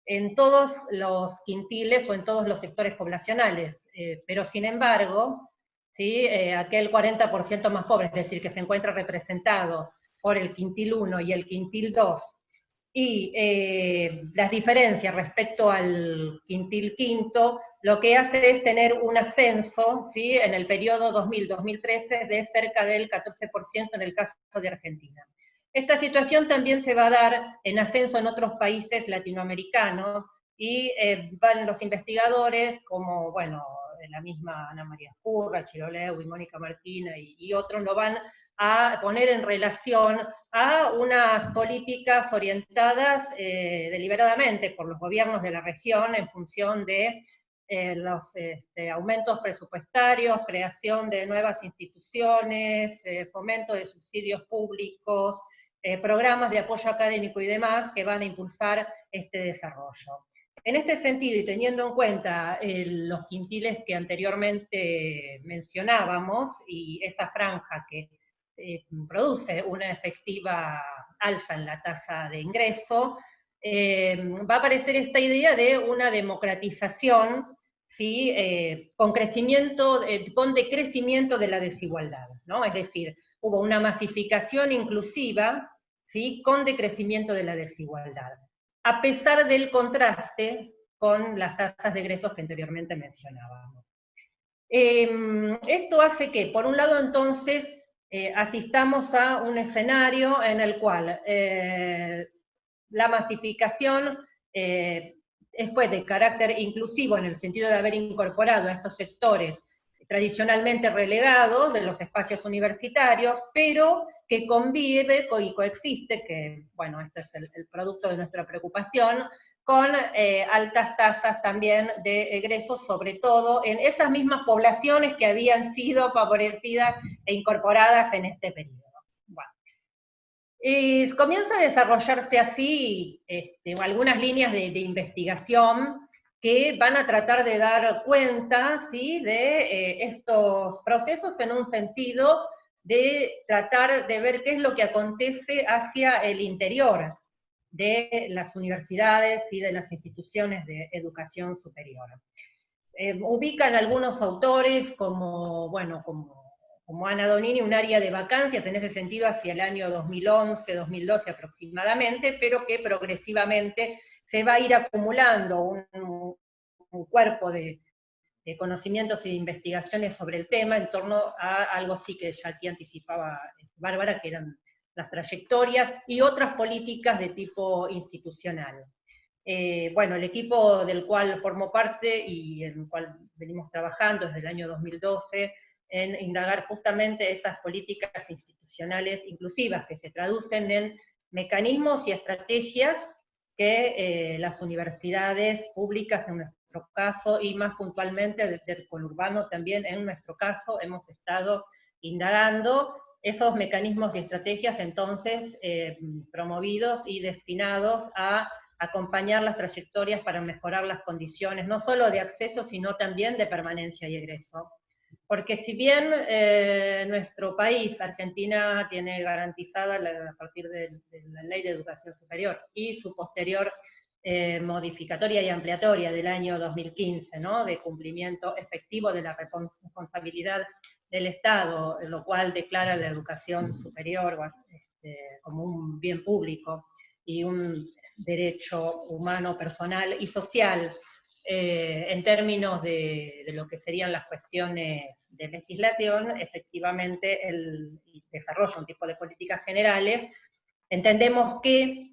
En todos los quintiles o en todos los sectores poblacionales, pero sin embargo, ¿sí? Aquel 40% más pobre, es decir, que se encuentra representado por el quintil 1 y el quintil 2, y las diferencias respecto al quintil quinto, lo que hace es tener un ascenso, ¿sí?, en el periodo 2000-2013 de cerca del 14% en el caso de Argentina. Esta situación también se va a dar en ascenso en otros países latinoamericanos, y van los investigadores, como, bueno, la misma Ana María Escurra, Chiroleu y Mónica Martina y otros, lo van a poner en relación a unas políticas orientadas deliberadamente por los gobiernos de la región en función de los aumentos presupuestarios, creación de nuevas instituciones, fomento de subsidios públicos, programas de apoyo académico y demás que van a impulsar este desarrollo. En este sentido, y teniendo en cuenta los quintiles que anteriormente mencionábamos, y esa franja que produce una efectiva alza en la tasa de ingreso, va a aparecer esta idea de una democratización, ¿sí? Con decrecimiento de la desigualdad, ¿no? Es decir, hubo una masificación inclusiva, ¿sí? Con decrecimiento de la desigualdad, a pesar del contraste con las tasas de egresos que anteriormente mencionábamos. Esto hace que, por un lado, entonces, asistamos a un escenario en el cual la masificación fue de carácter inclusivo en el sentido de haber incorporado a estos sectores tradicionalmente relegados de los espacios universitarios, pero que convive y coexiste, que bueno, este es el producto de nuestra preocupación, con altas tasas también de egresos, sobre todo en esas mismas poblaciones que habían sido favorecidas e incorporadas en este periodo. Bueno. Comienza a desarrollarse así algunas líneas de investigación que van a tratar de dar cuenta, ¿sí? De estos procesos en un sentido de tratar de ver qué es lo que acontece hacia el interior de las universidades y de las instituciones de educación superior. Ubican algunos autores como Ana Donini, un área de vacancias en ese sentido hacia el año 2011, 2012 aproximadamente, pero que progresivamente se va a ir acumulando un cuerpo de conocimientos y de investigaciones sobre el tema en torno a algo sí que ya aquí anticipaba Bárbara, que eran las trayectorias y otras políticas de tipo institucional. Bueno, el equipo del cual formo parte y en el cual venimos trabajando desde el año 2012 en indagar justamente esas políticas institucionales inclusivas que se traducen en mecanismos y estrategias que las universidades públicas en nuestro caso, y más puntualmente del conurbano también en nuestro caso, hemos estado indagando esos mecanismos y estrategias entonces promovidos y destinados a acompañar las trayectorias para mejorar las condiciones, no solo de acceso, sino también de permanencia y egreso. Porque si bien nuestro país, Argentina, tiene garantizada a partir de la Ley de Educación Superior y su posterior modificatoria y ampliatoria del año 2015, ¿no? De cumplimiento efectivo de la responsabilidad del Estado, lo cual declara la educación superior como un bien público y un derecho humano, personal y social, en términos de lo que serían las cuestiones de legislación, efectivamente el desarrollo un tipo de políticas generales, entendemos que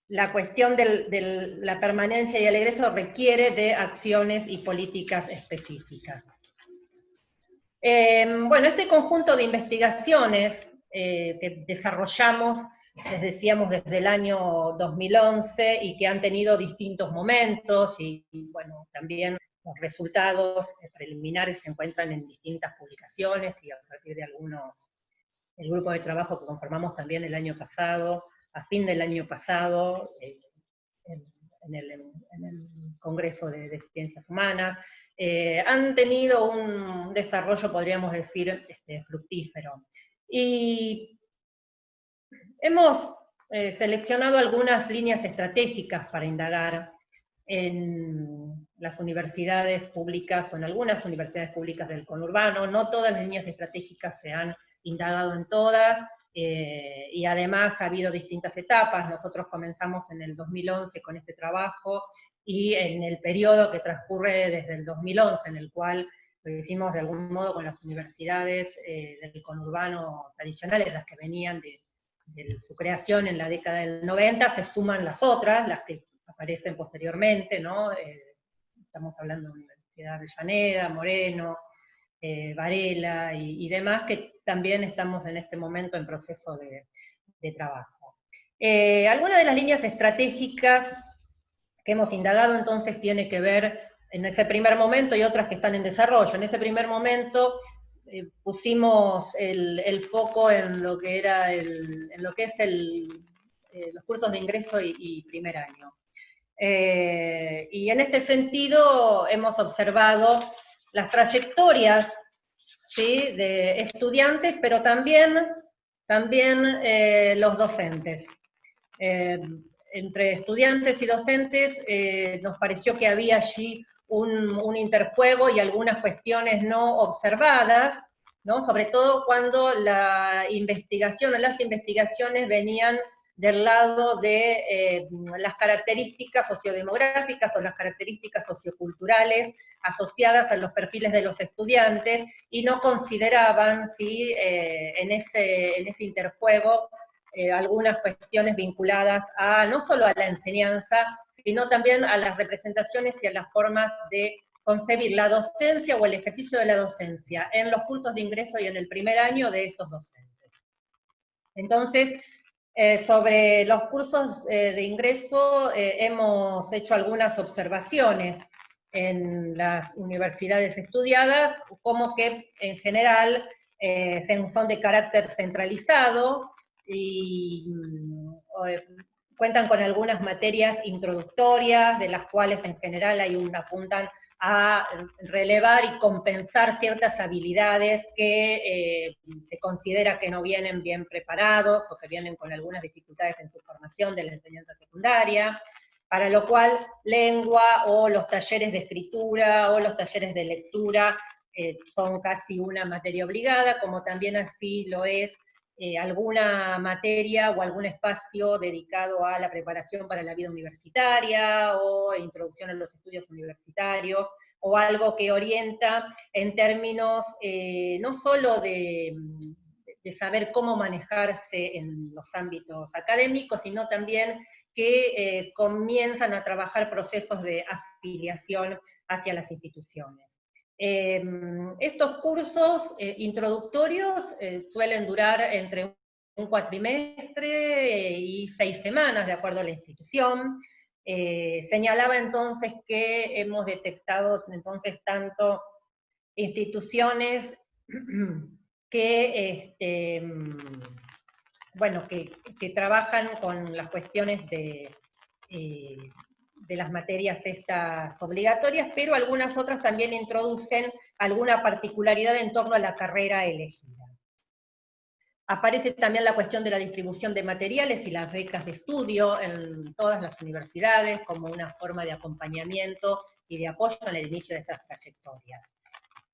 la cuestión de la permanencia y el egreso requiere de acciones y políticas específicas. Bueno, este conjunto de investigaciones que desarrollamos, les decíamos, desde el año 2011 y que han tenido distintos momentos y bueno, también los resultados preliminares se encuentran en distintas publicaciones y a partir de algunos, el grupo de trabajo que conformamos también el año pasado, a fin del año pasado, en el Congreso de Ciencias Humanas, han tenido un desarrollo, podríamos decir, fructífero. Y hemos seleccionado algunas líneas estratégicas para indagar en las universidades públicas, o en algunas universidades públicas del conurbano. No todas las líneas estratégicas se han indagado en todas, y además ha habido distintas etapas. Nosotros comenzamos en el 2011 con este trabajo, y en el periodo que transcurre desde el 2011, en el cual lo hicimos de algún modo con las universidades del conurbano tradicionales, las que venían de su creación en la década del 90, se suman las otras, las que aparecen posteriormente, ¿no? Estamos hablando Universidad de Avellaneda, Moreno, Varela y demás, que también estamos en este momento en proceso de trabajo. Algunas de las líneas estratégicas que hemos indagado entonces tiene que ver en ese primer momento y otras que están en desarrollo. En ese primer momento pusimos el foco en lo que era los cursos de ingreso y primer año. Y en este sentido hemos observado las trayectorias, ¿sí?, de estudiantes, pero también los docentes. Entre estudiantes y docentes nos pareció que había allí un interjuego y algunas cuestiones no observadas, ¿no?, sobre todo cuando las investigaciones venían del lado de las características sociodemográficas o las características socioculturales asociadas a los perfiles de los estudiantes, y no consideraban, ¿sí?, en ese interjuego algunas cuestiones vinculadas no solo a la enseñanza, sino también a las representaciones y a las formas de concebir la docencia o el ejercicio de la docencia en los cursos de ingreso y en el primer año de esos docentes. Entonces, sobre los cursos de ingreso hemos hecho algunas observaciones en las universidades estudiadas, como que en general son de carácter centralizado y cuentan con algunas materias introductorias, de las cuales en general apuntan a relevar y compensar ciertas habilidades que se considera que no vienen bien preparados o que vienen con algunas dificultades en su formación de la enseñanza secundaria, para lo cual lengua o los talleres de escritura o los talleres de lectura son casi una materia obligada, como también así lo es alguna materia o algún espacio dedicado a la preparación para la vida universitaria o introducción a los estudios universitarios, o algo que orienta en términos no solo de saber cómo manejarse en los ámbitos académicos, sino también que comienzan a trabajar procesos de afiliación hacia las instituciones. Estos cursos introductorios suelen durar entre un cuatrimestre y 6 semanas, de acuerdo a la institución. Señalaba entonces que hemos detectado entonces tanto instituciones que, que trabajan con las cuestiones de las materias estas obligatorias, pero algunas otras también introducen alguna particularidad en torno a la carrera elegida. Aparece también la cuestión de la distribución de materiales y las becas de estudio en todas las universidades como una forma de acompañamiento y de apoyo en el inicio de estas trayectorias.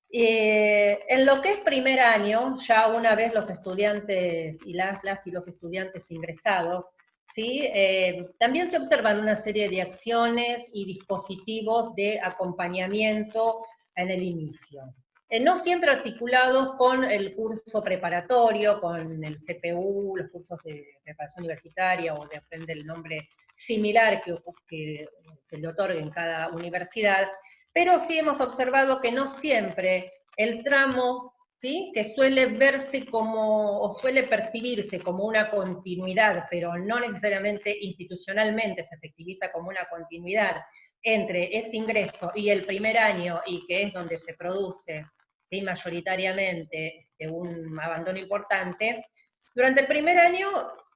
En lo que es primer año, ya una vez los estudiantes y las y los estudiantes ingresados, ¿sí? También se observan una serie de acciones y dispositivos de acompañamiento en el inicio. No siempre articulados con el curso preparatorio, con el CPU, los cursos de preparación universitaria, o depende del nombre similar que se le otorgue en cada universidad, pero sí hemos observado que no siempre el tramo, ¿sí?, que suele verse como, o suele percibirse como una continuidad, pero no necesariamente institucionalmente se efectiviza como una continuidad entre ese ingreso y el primer año, y que es donde se produce, ¿sí?, mayoritariamente un abandono importante. Durante el primer año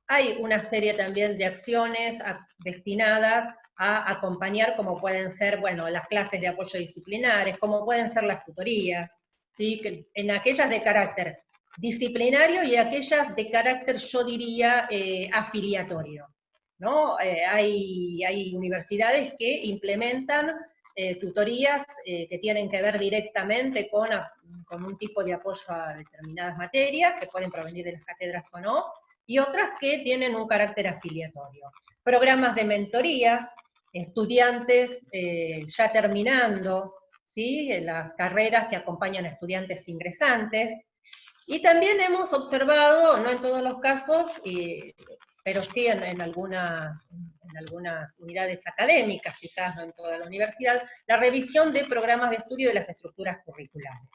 hay una serie también de acciones destinadas a acompañar, como pueden ser, bueno, las clases de apoyo disciplinares, como pueden ser las tutorías, ¿sí?, que en aquellas de carácter disciplinario y aquellas de carácter, yo diría, afiliatorio, ¿no? Hay universidades que implementan tutorías que tienen que ver directamente con un tipo de apoyo a determinadas materias, que pueden provenir de las cátedras o no, y otras que tienen un carácter afiliatorio. Programas de mentorías, estudiantes ya terminando, ¿sí?, las carreras que acompañan a estudiantes ingresantes, y también hemos observado, no en todos los casos, pero sí en en algunas unidades académicas, quizás no en toda la universidad, la revisión de programas de estudio de las estructuras curriculares.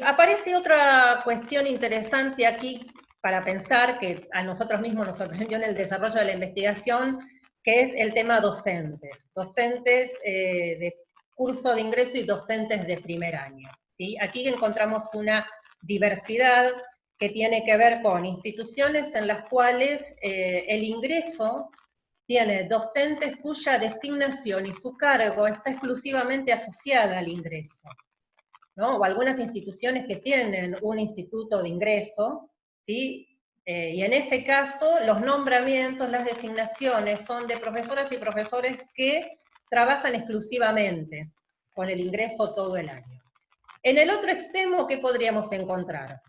Aparece otra cuestión interesante aquí para pensar, que a nosotros mismos nos sorprendió en el desarrollo de la investigación, que es el tema docentes. Docentes de curso de ingreso y docentes de primer año, ¿sí? Aquí encontramos una diversidad que tiene que ver con instituciones en las cuales el ingreso tiene docentes cuya designación y su cargo está exclusivamente asociada al ingreso, ¿no? O algunas instituciones que tienen un instituto de ingreso, ¿sí? Y en ese caso, los nombramientos, las designaciones son de profesoras y profesores que trabajan exclusivamente con el ingreso todo el año. En el otro extremo, ¿qué podríamos encontrar?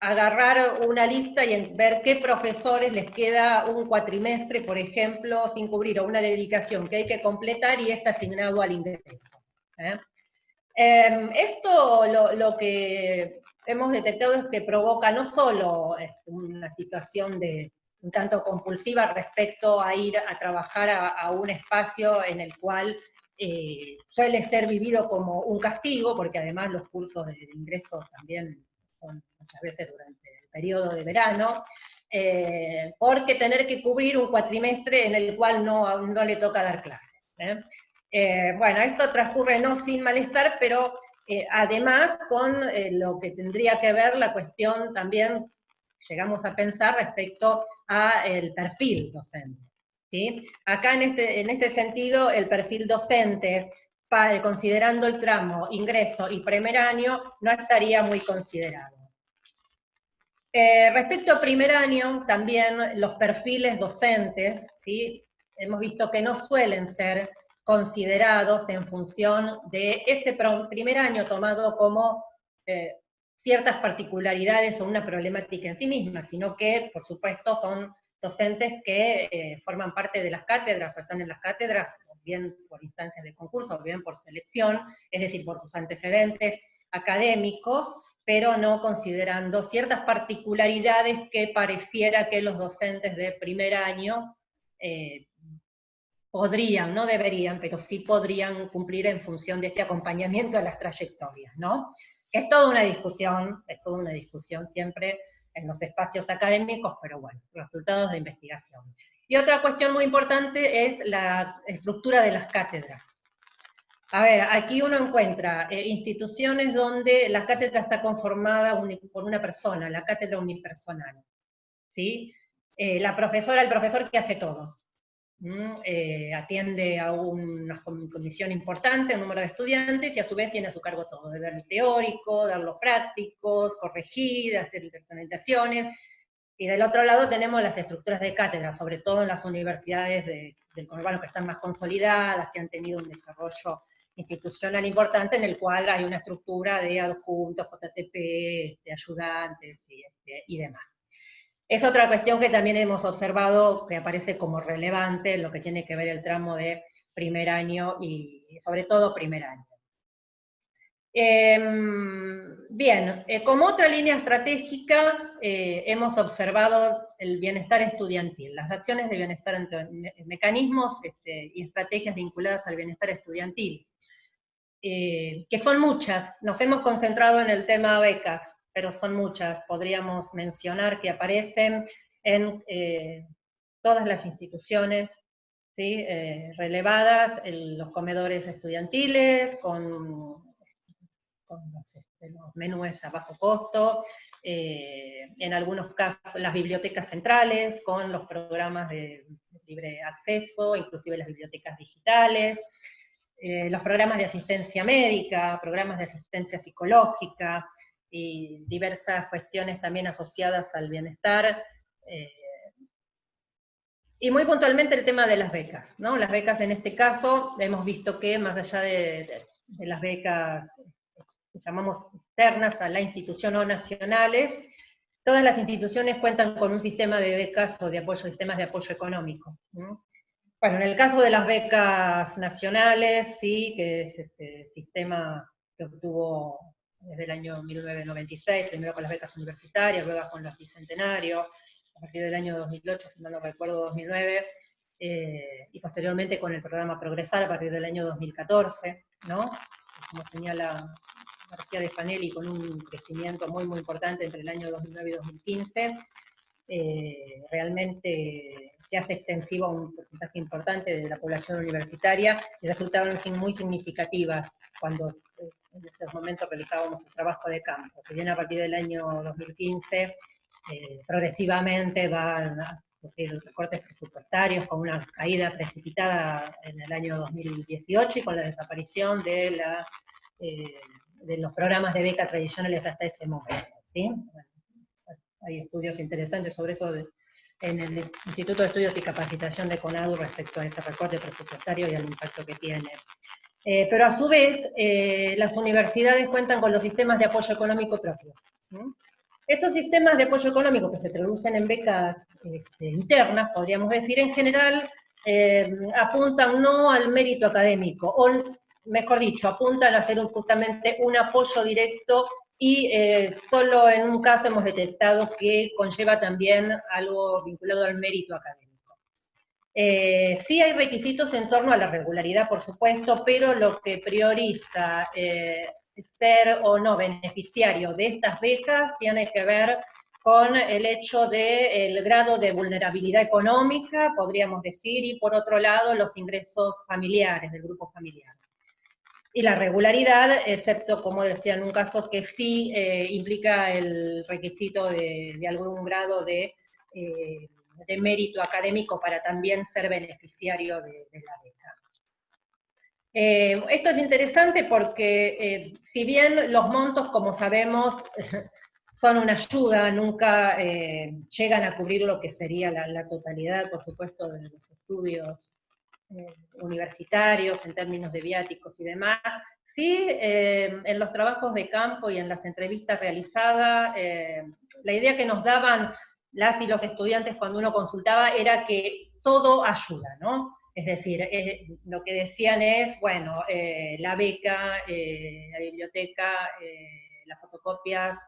Agarrar una lista y ver qué profesores les queda un cuatrimestre, por ejemplo, sin cubrir, o una dedicación que hay que completar y es asignado al ingreso. Esto lo que hemos detectado es que provoca no solo una situación de un tanto compulsiva respecto a ir a trabajar a un espacio en el cual suele ser vivido como un castigo, porque además los cursos de ingreso también son muchas veces durante el periodo de verano, porque tener que cubrir un cuatrimestre en el cual no le toca dar clases. Bueno, esto transcurre no sin malestar, pero además con lo que tendría que ver la cuestión también, llegamos a pensar respecto al perfil docente, ¿sí? Acá en este sentido, el perfil docente, considerando el tramo ingreso y primer año, no estaría muy considerado. Respecto a primer año, también los perfiles docentes, ¿sí? Hemos visto que no suelen ser considerados en función de ese primer año tomado como ciertas particularidades o una problemática en sí misma, sino que, por supuesto, son docentes que forman parte de las cátedras o están en las cátedras, bien por instancias de concurso, o bien por selección, es decir, por sus antecedentes académicos, pero no considerando ciertas particularidades que pareciera que los docentes de primer año podrían, no deberían, pero sí podrían cumplir en función de este acompañamiento a las trayectorias, ¿no? Es toda una discusión siempre en los espacios académicos, pero bueno, resultados de investigación. Y otra cuestión muy importante es la estructura de las cátedras. A ver, aquí uno encuentra instituciones donde la cátedra está conformada por una persona, la cátedra unipersonal, ¿sí? La profesora, el profesor que hace todo. Atiende a una comisión importante, un número de estudiantes, y a su vez tiene a su cargo todo, de dar el teórico, dar los prácticos, corregir, hacer experimentaciones. Y del otro lado tenemos las estructuras de cátedra, sobre todo en las universidades del conurbano que están más consolidadas, que han tenido un desarrollo institucional importante, en el cual hay una estructura de adjuntos, JTP, de ayudantes y demás. Es otra cuestión que también hemos observado que aparece como relevante en lo que tiene que ver el tramo de primer año y sobre todo primer año. Bien, como otra línea estratégica hemos observado el bienestar estudiantil, las acciones de bienestar, mecanismos y estrategias vinculadas al bienestar estudiantil, que son muchas. Nos hemos concentrado en el tema becas, pero son muchas. Podríamos mencionar que aparecen en todas las instituciones, ¿sí? Relevadas, los comedores estudiantiles, con los menúes a bajo costo, en algunos casos las bibliotecas centrales, con los programas de libre acceso, inclusive las bibliotecas digitales, los programas de asistencia médica, programas de asistencia psicológica, y diversas cuestiones también asociadas al bienestar, y muy puntualmente el tema de las becas, ¿no? Las becas en este caso, hemos visto que más allá de las becas que llamamos externas a la institución o nacionales, todas las instituciones cuentan con un sistema de becas o de apoyo, sistemas de apoyo económico, ¿no? Bueno, en el caso de las becas nacionales, sí, que es este sistema que obtuvo desde el año 1996, primero con las becas universitarias, luego con los bicentenarios, a partir del año 2008, si no lo recuerdo, 2009, y posteriormente con el programa Progresar a partir del año 2014, ¿no? Como señala García de Fanelli, con un crecimiento muy, muy importante entre el año 2009 y 2015, realmente se hace extensivo a un porcentaje importante de la población universitaria y resultaron muy significativas cuando en esos momentos realizábamos el trabajo de campo. Si bien a partir del año 2015 progresivamente van a sufrir recortes presupuestarios con una caída precipitada en el año 2018 y con la desaparición de los programas de beca tradicionales hasta ese momento, ¿sí? Bueno, hay estudios interesantes sobre eso en el Instituto de Estudios y Capacitación de CONADU respecto a ese recorte presupuestario y al impacto que tiene. Pero a su vez, las universidades cuentan con los sistemas de apoyo económico propios. Estos sistemas de apoyo económico que se traducen en becas internas, podríamos decir, en general apuntan no al mérito académico, o mejor dicho, apuntan a hacer justamente un apoyo directo y solo en un caso hemos detectado que conlleva también algo vinculado al mérito académico. Sí hay requisitos en torno a la regularidad, por supuesto, pero lo que prioriza ser o no beneficiario de estas becas tiene que ver con el hecho del grado de vulnerabilidad económica, podríamos decir, y por otro lado los ingresos familiares, del grupo familiar. Y la regularidad, excepto, como decía, en un caso que sí implica el requisito de algún grado de mérito académico para también ser beneficiario de la beca. Esto es interesante porque si bien los montos, como sabemos, son una ayuda, nunca llegan a cubrir lo que sería la totalidad, por supuesto, de los estudios universitarios, en términos de viáticos y demás. Sí, en los trabajos de campo y en las entrevistas realizadas, la idea que nos daban las y los estudiantes cuando uno consultaba era que todo ayuda, ¿no? Es decir, lo que decían es, bueno, la beca, la biblioteca, las fotocopias,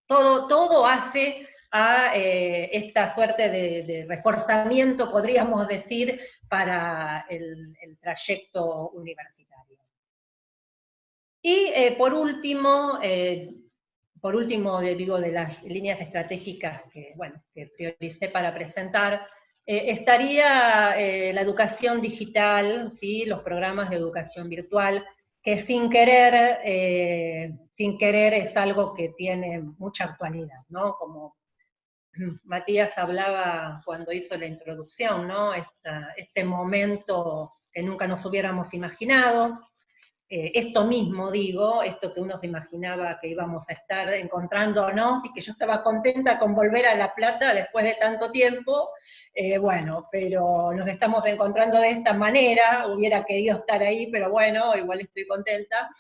todo hace a esta suerte de reforzamiento, podríamos decir, para el trayecto universitario. Y por último, digo, de las líneas estratégicas que prioricé para presentar, estaría la educación digital, ¿sí? Los programas de educación virtual, que sin querer es algo que tiene mucha actualidad, ¿no? Como Matías hablaba cuando hizo la introducción, ¿no? Este momento que nunca nos hubiéramos imaginado, esto mismo digo, esto que uno se imaginaba que íbamos a estar encontrándonos y que yo estaba contenta con volver a La Plata después de tanto tiempo, bueno, pero nos estamos encontrando de esta manera, hubiera querido estar ahí, pero bueno, igual estoy contenta.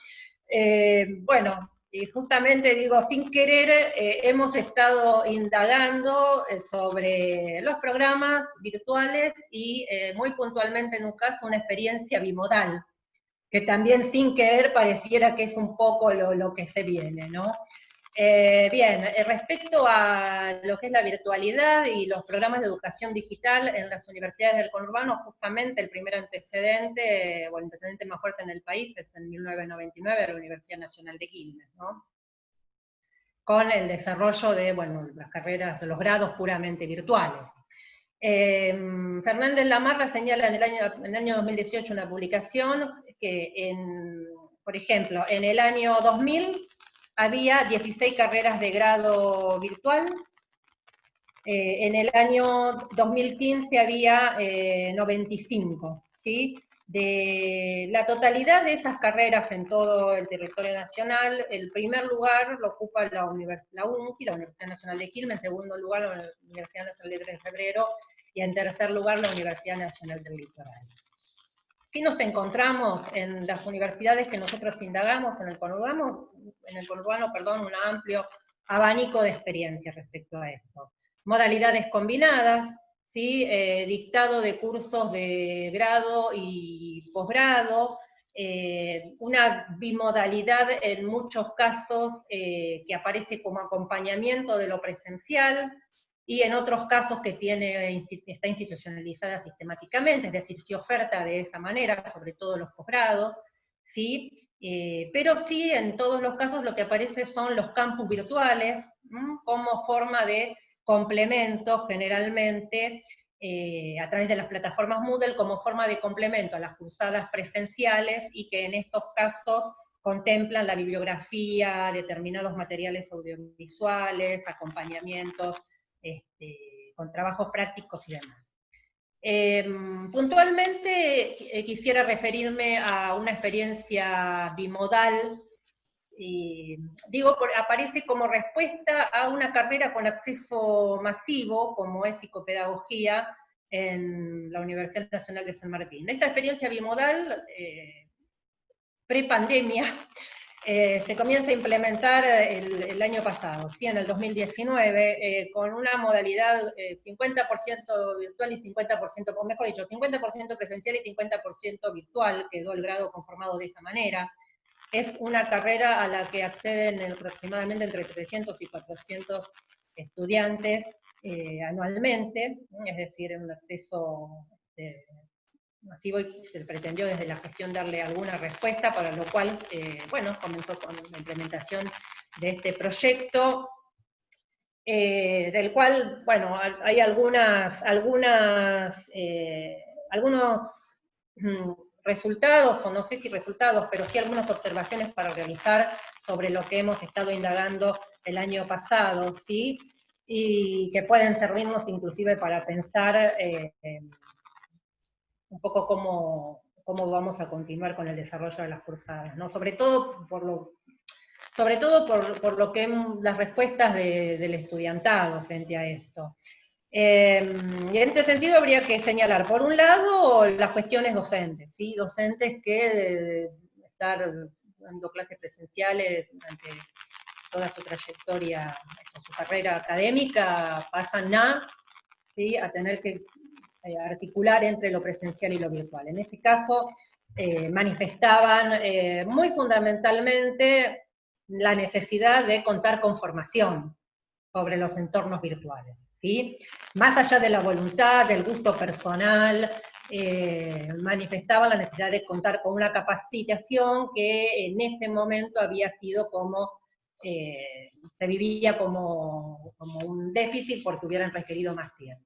Bueno, y justamente digo, sin querer, hemos estado indagando sobre los programas virtuales y muy puntualmente en un caso una experiencia bimodal, que también sin querer pareciera que es un poco lo que se viene, ¿no? Bien, respecto a lo que es la virtualidad y los programas de educación digital en las universidades del conurbano, justamente el primer antecedente, o el antecedente más fuerte en el país, es en 1999 de la Universidad Nacional de Quilmes, ¿no? Con el desarrollo de, las carreras, de los grados puramente virtuales. Fernández Lamarra señala en el año 2018 una publicación que, por ejemplo, en el año 2000 había 16 carreras de grado virtual, en el año 2015 había 95, ¿sí? De la totalidad de esas carreras en todo el territorio nacional, el primer lugar lo ocupa la UNCI, la Universidad Nacional de Quilmes, en segundo lugar la Universidad Nacional de 3 de Febrero, y en tercer lugar la Universidad Nacional del Litoral. ¿Qué nos encontramos en las universidades que nosotros indagamos en el conurbano, un amplio abanico de experiencias respecto a esto? Modalidades combinadas, ¿sí? Dictado de cursos de grado y posgrado, una bimodalidad en muchos casos que aparece como acompañamiento de lo presencial, y en otros casos que está institucionalizada sistemáticamente, es decir, se oferta de esa manera, sobre todo los posgrados, ¿sí? Pero sí, en todos los casos lo que aparece son los campus virtuales, como forma de complemento, generalmente, a través de las plataformas Moodle, como forma de complemento a las cursadas presenciales, y que en estos casos contemplan la bibliografía, determinados materiales audiovisuales, acompañamientos, con trabajos prácticos y demás. Puntualmente quisiera referirme a una experiencia bimodal, aparece como respuesta a una carrera con acceso masivo, como es psicopedagogía en la Universidad Nacional de San Martín. Esta experiencia bimodal, pre-pandemia, se comienza a implementar el año pasado, ¿sí? En el 2019, con una modalidad 50% virtual y 50%, o mejor dicho, 50% presencial y 50% virtual, quedó el grado conformado de esa manera. Es una carrera a la que acceden aproximadamente entre 300 y 400 estudiantes anualmente, es decir, un acceso masivo, y se pretendió desde la gestión darle alguna respuesta, para lo cual, bueno, comenzó con la implementación de este proyecto, del cual, bueno, hay algunos resultados, o no sé si resultados, pero sí algunas observaciones para realizar sobre lo que hemos estado indagando el año pasado, ¿sí? Y que pueden servirnos inclusive para pensar un poco cómo vamos a continuar con el desarrollo de las cursadas, ¿no? Sobre todo por lo que las respuestas del estudiantado frente a esto. Y en este sentido habría que señalar, por un lado, las cuestiones docentes, ¿sí? Docentes que de estar dando clases presenciales durante toda su trayectoria, su carrera académica, pasan ¿sí? a tener que articular entre lo presencial y lo virtual. En este caso, manifestaban muy fundamentalmente la necesidad de contar con formación sobre los entornos virtuales, ¿sí? Más allá de la voluntad, del gusto personal, manifestaban la necesidad de contar con una capacitación que en ese momento había sido como, se vivía como un déficit porque hubieran requerido más tiempo.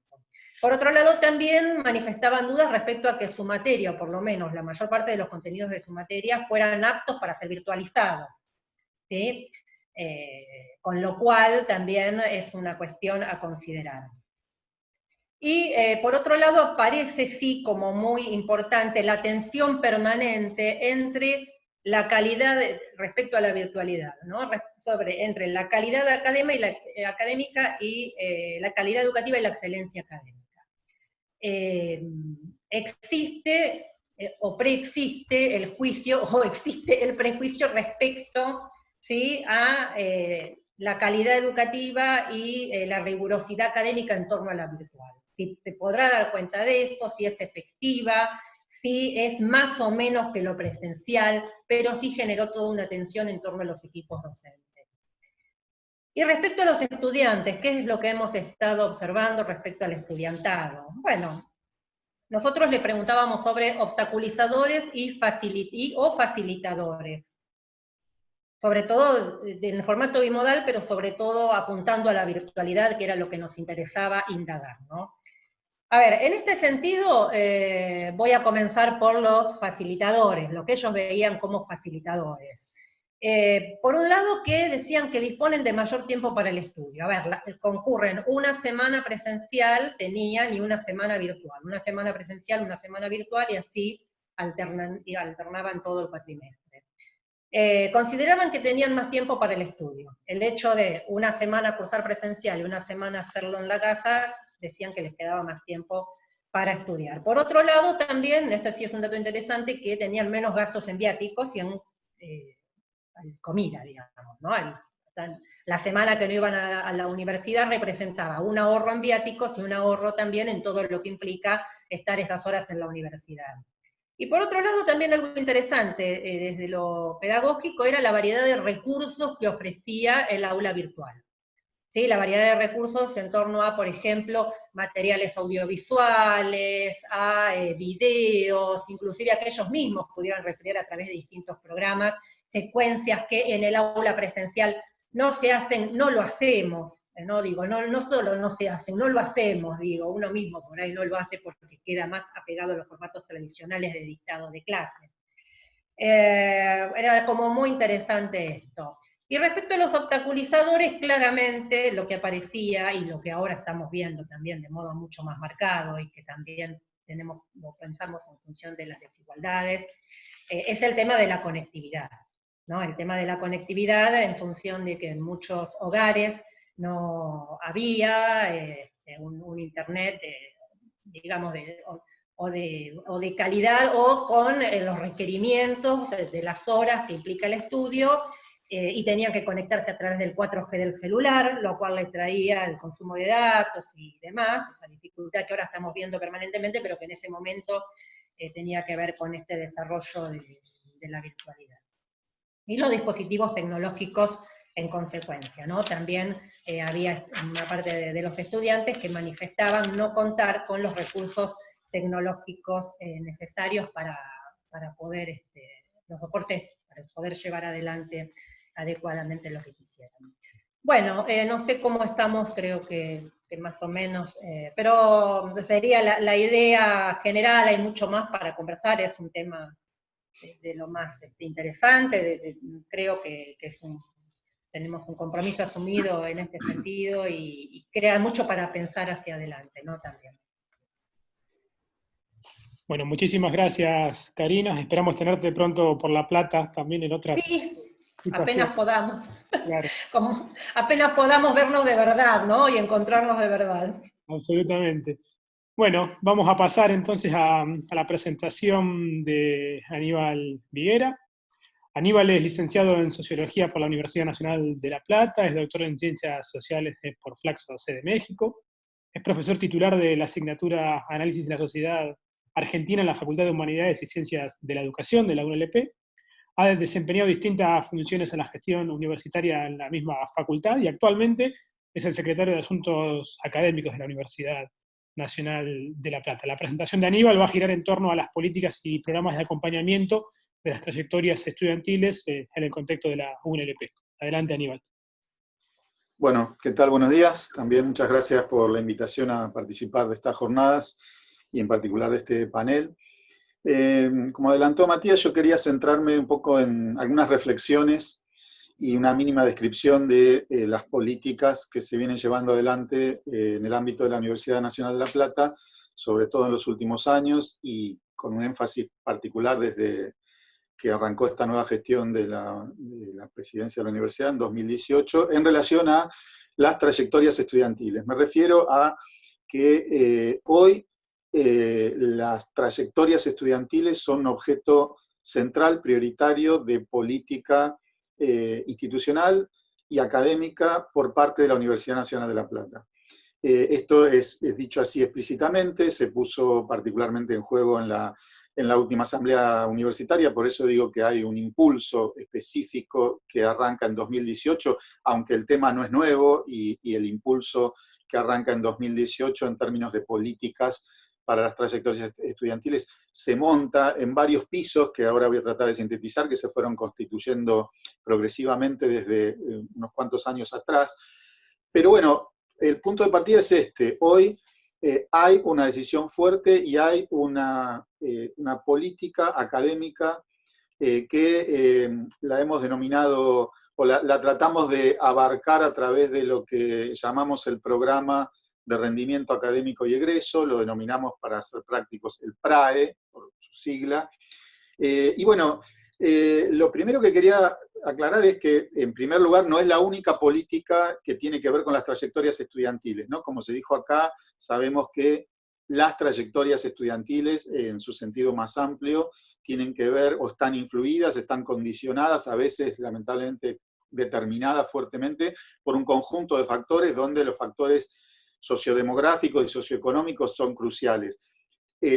Por otro lado, también manifestaban dudas respecto a que su materia, o por lo menos la mayor parte de los contenidos de su materia, fueran aptos para ser virtualizados, ¿sí? Con lo cual también es una cuestión a considerar. Y por otro lado, parece sí como muy importante la tensión permanente entre la calidad, respecto a la virtualidad, ¿no? Entre la calidad académica y la calidad educativa y la excelencia académica. Existe o preexiste el juicio, o existe el prejuicio respecto, ¿sí? a la calidad educativa y la rigurosidad académica en torno a la virtual. Si se podrá dar cuenta de eso, si es efectiva, si es más o menos que lo presencial, pero sí generó toda una tensión en torno a los equipos docentes. Y respecto a los estudiantes, ¿qué es lo que hemos estado observando respecto al estudiantado? Bueno, nosotros le preguntábamos sobre obstaculizadores o facilitadores. Sobre todo en el formato bimodal, pero sobre todo apuntando a la virtualidad, que era lo que nos interesaba indagar, ¿no? A ver, en este sentido, voy a comenzar por los facilitadores, lo que ellos veían como facilitadores. Por un lado, que decían que disponen de mayor tiempo para el estudio. A ver, concurren una semana presencial, tenían, y una semana virtual. Una semana presencial, una semana virtual, y así alternaban todo el cuatrimestre. Consideraban que tenían más tiempo para el estudio. El hecho de una semana cursar presencial y una semana hacerlo en la casa, decían que les quedaba más tiempo para estudiar. Por otro lado, también, este sí es un dato interesante, que tenían menos gastos en viáticos y en comida, digamos, ¿no? La semana que no iban a la universidad representaba un ahorro en viáticos y un ahorro también en todo lo que implica estar esas horas en la universidad. Y por otro lado, también algo interesante desde lo pedagógico era la variedad de recursos que ofrecía el aula virtual. ¿sí? La variedad de recursos en torno a, por ejemplo, materiales audiovisuales, a videos, inclusive a que ellos mismos pudieran recrear a través de distintos programas, secuencias que en el aula presencial no se hacen, no lo hacemos, no digo, no solo no se hacen, no lo hacemos, digo, uno mismo por ahí no lo hace porque queda más apegado a los formatos tradicionales de dictado de clases. Era como muy interesante esto. Y respecto a los obstaculizadores, claramente lo que aparecía y lo que ahora estamos viendo también de modo mucho más marcado y que también lo pensamos en función de las desigualdades, es el tema de la conectividad, ¿no? El tema de la conectividad en función de que en muchos hogares no había un internet, digamos, o de calidad, o con los requerimientos de las horas que implica el estudio, y tenían que conectarse a través del 4G del celular, lo cual les traía el consumo de datos y demás, esa dificultad que ahora estamos viendo permanentemente, pero que en ese momento tenía que ver con este desarrollo de la virtualidad. Y los dispositivos tecnológicos en consecuencia, ¿no? También había una parte de los estudiantes que manifestaban no contar con los recursos tecnológicos necesarios para poder, los soportes, para poder llevar adelante adecuadamente lo que quisieran. Bueno, no sé cómo estamos, creo que más o menos, pero sería la idea general, hay mucho más para conversar, es un tema de lo más interesante, creo que tenemos un compromiso asumido en este sentido y crea mucho para pensar hacia adelante, ¿no? También. Bueno, muchísimas gracias, Karina. Esperamos tenerte pronto por La Plata, también en otras sí, situaciones. Apenas podamos. Claro. Apenas podamos vernos de verdad, ¿no? Y encontrarnos de verdad. Absolutamente. Bueno, vamos a pasar entonces a la presentación de Aníbal Viguera. Aníbal es licenciado en Sociología por la Universidad Nacional de La Plata, es doctor en Ciencias Sociales por Flaxo C de México, es profesor titular de la asignatura Análisis de la Sociedad Argentina en la Facultad de Humanidades y Ciencias de la Educación de la UNLP, ha desempeñado distintas funciones en la gestión universitaria en la misma facultad y actualmente es el secretario de Asuntos Académicos de la Universidad Nacional de La Plata. La presentación de Aníbal va a girar en torno a las políticas y programas de acompañamiento de las trayectorias estudiantiles en el contexto de la UNLP. Adelante, Aníbal. Bueno, ¿qué tal? Buenos días. También muchas gracias por la invitación a participar de estas jornadas y en particular de este panel. Como adelantó Matías, yo quería centrarme un poco en algunas reflexiones y una mínima descripción de las políticas que se vienen llevando adelante en el ámbito de la Universidad Nacional de La Plata, sobre todo en los últimos años y con un énfasis particular desde que arrancó esta nueva gestión de la presidencia de la universidad en 2018, en relación a las trayectorias estudiantiles. Me refiero a que hoy las trayectorias estudiantiles son un objeto central, prioritario de política institucional y académica por parte de la Universidad Nacional de La Plata. Esto es dicho así explícitamente, se puso particularmente en juego en la última asamblea universitaria, por eso digo que hay un impulso específico que arranca en 2018, aunque el tema no es nuevo, y el impulso que arranca en 2018 en términos de políticas para las trayectorias estudiantiles se monta en varios pisos que ahora voy a tratar de sintetizar, que se fueron constituyendo progresivamente desde unos cuantos años atrás. Pero bueno, el punto de partida es este. Hoy hay una decisión fuerte y hay una política académica que la hemos denominado, o la tratamos de abarcar a través de lo que llamamos el programa de rendimiento académico y egreso, lo denominamos, para ser prácticos, el PRAE, por su sigla. Y bueno, lo primero que quería aclarar es que, en primer lugar, no es la única política que tiene que ver con las trayectorias estudiantiles, ¿no? Como se dijo acá, sabemos que las trayectorias estudiantiles, en su sentido más amplio, tienen que ver o están influidas, están condicionadas, a veces, lamentablemente, determinadas fuertemente por un conjunto de factores donde los factores sociodemográficos y socioeconómicos son cruciales.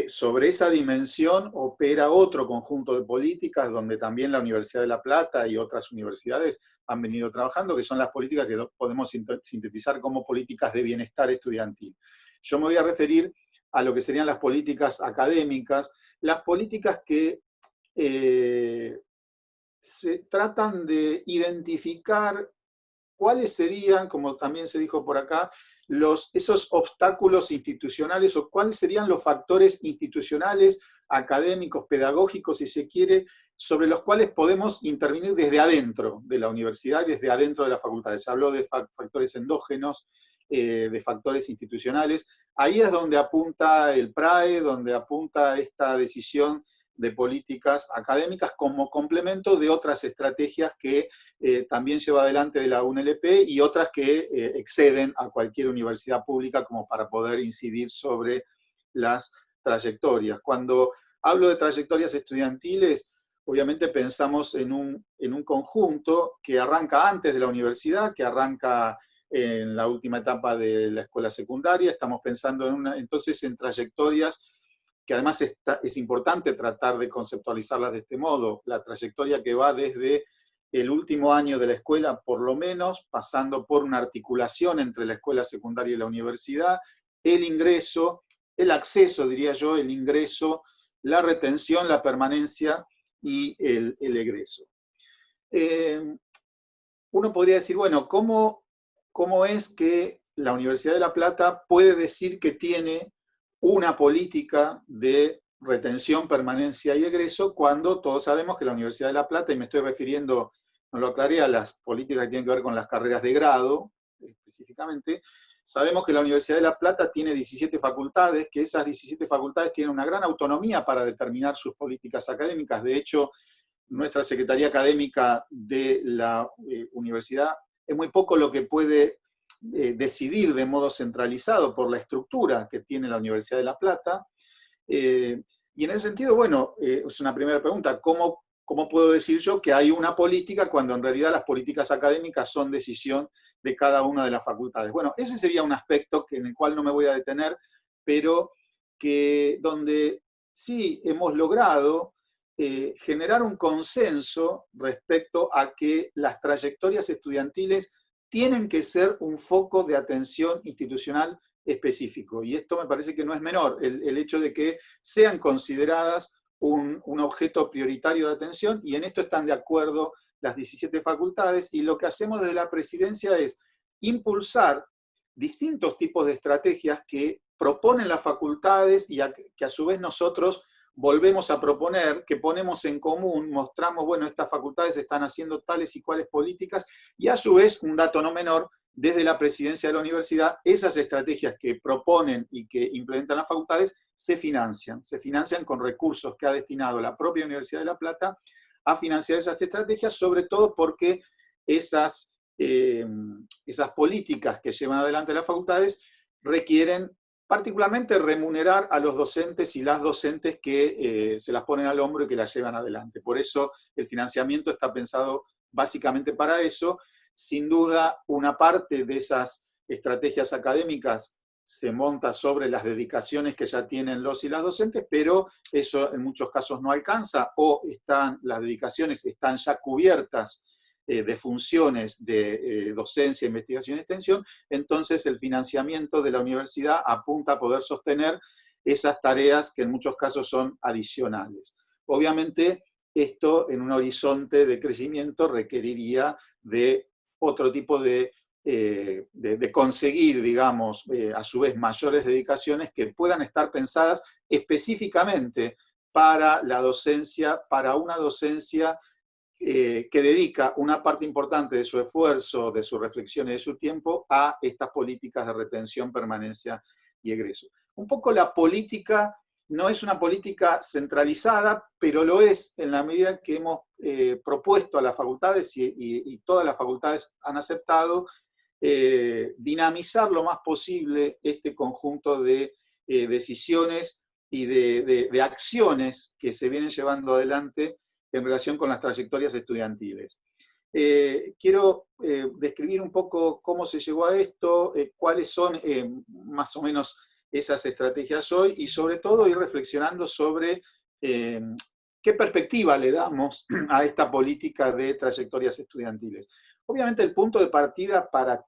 sobre esa dimensión opera otro conjunto de políticas donde también la Universidad de La Plata y otras universidades han venido trabajando, que son las políticas que podemos sintetizar como políticas de bienestar estudiantil. Yo me voy a referir a lo que serían las políticas académicas, las políticas que se tratan de identificar cuáles serían, como también se dijo por acá, esos obstáculos institucionales, o cuáles serían los factores institucionales, académicos, pedagógicos, si se quiere, sobre los cuales podemos intervenir desde adentro de la universidad y desde adentro de las facultades. Se habló de factores endógenos, de factores institucionales. Ahí es donde apunta el PRAE, donde apunta esta decisión de políticas académicas como complemento de otras estrategias que también lleva adelante de la UNLP y otras que exceden a cualquier universidad pública como para poder incidir sobre las trayectorias. Cuando hablo de trayectorias estudiantiles, obviamente pensamos en un conjunto que arranca antes de la universidad, que arranca en la última etapa de la escuela secundaria. Estamos pensando entonces en trayectorias que además es importante tratar de conceptualizarlas de este modo, la trayectoria que va desde el último año de la escuela, por lo menos, pasando por una articulación entre la escuela secundaria y la universidad, el ingreso, el acceso, diría yo, el ingreso, la retención, la permanencia y el egreso. Uno podría decir, bueno, ¿cómo es que la Universidad de La Plata puede decir que tiene una política de retención, permanencia y egreso, cuando todos sabemos que la Universidad de La Plata, y me estoy refiriendo, no lo aclaré, a las políticas que tienen que ver con las carreras de grado, específicamente, sabemos que la Universidad de La Plata tiene 17 facultades, que esas 17 facultades tienen una gran autonomía para determinar sus políticas académicas. De hecho, nuestra Secretaría Académica de la universidad es muy poco lo que puede decidir de modo centralizado por la estructura que tiene la Universidad de La Plata. Y en ese sentido, bueno, es una primera pregunta, ¿cómo puedo decir yo que hay una política cuando en realidad las políticas académicas son decisión de cada una de las facultades? Bueno, ese sería un aspecto en el cual no me voy a detener, pero donde sí hemos logrado generar un consenso respecto a que las trayectorias estudiantiles tienen que ser un foco de atención institucional específico. Y esto me parece que no es menor, el hecho de que sean consideradas un objeto prioritario de atención, y en esto están de acuerdo las 17 facultades, y lo que hacemos desde la presidencia es impulsar distintos tipos de estrategias que proponen las facultades y que a su vez nosotros volvemos a proponer, que ponemos en común, mostramos, bueno, estas facultades están haciendo tales y cuales políticas, y a su vez, un dato no menor, desde la presidencia de la universidad, esas estrategias que proponen y que implementan las facultades se financian con recursos que ha destinado la propia Universidad de La Plata a financiar esas estrategias, sobre todo porque esas políticas que llevan adelante las facultades requieren particularmente remunerar a los docentes y las docentes que se las ponen al hombro y que las llevan adelante. Por eso el financiamiento está pensado básicamente para eso. Sin duda, una parte de esas estrategias académicas se monta sobre las dedicaciones que ya tienen los y las docentes, pero eso en muchos casos no alcanza, o las dedicaciones están ya cubiertas de funciones de docencia, investigación y extensión. Entonces el financiamiento de la universidad apunta a poder sostener esas tareas que en muchos casos son adicionales. Obviamente, esto en un horizonte de crecimiento requeriría de otro tipo de conseguir, digamos, a su vez mayores dedicaciones que puedan estar pensadas específicamente para la docencia, para una docencia que dedica una parte importante de su esfuerzo, de su reflexión y de su tiempo a estas políticas de retención, permanencia y egreso. Un poco la política no es una política centralizada, pero lo es en la medida que hemos propuesto a las facultades y todas las facultades han aceptado dinamizar lo más posible este conjunto de decisiones y de acciones que se vienen llevando adelante en relación con las trayectorias estudiantiles. Quiero describir un poco cómo se llegó a esto, cuáles son más o menos esas estrategias hoy y sobre todo ir reflexionando sobre qué perspectiva le damos a esta política de trayectorias estudiantiles. Obviamente el punto de partida para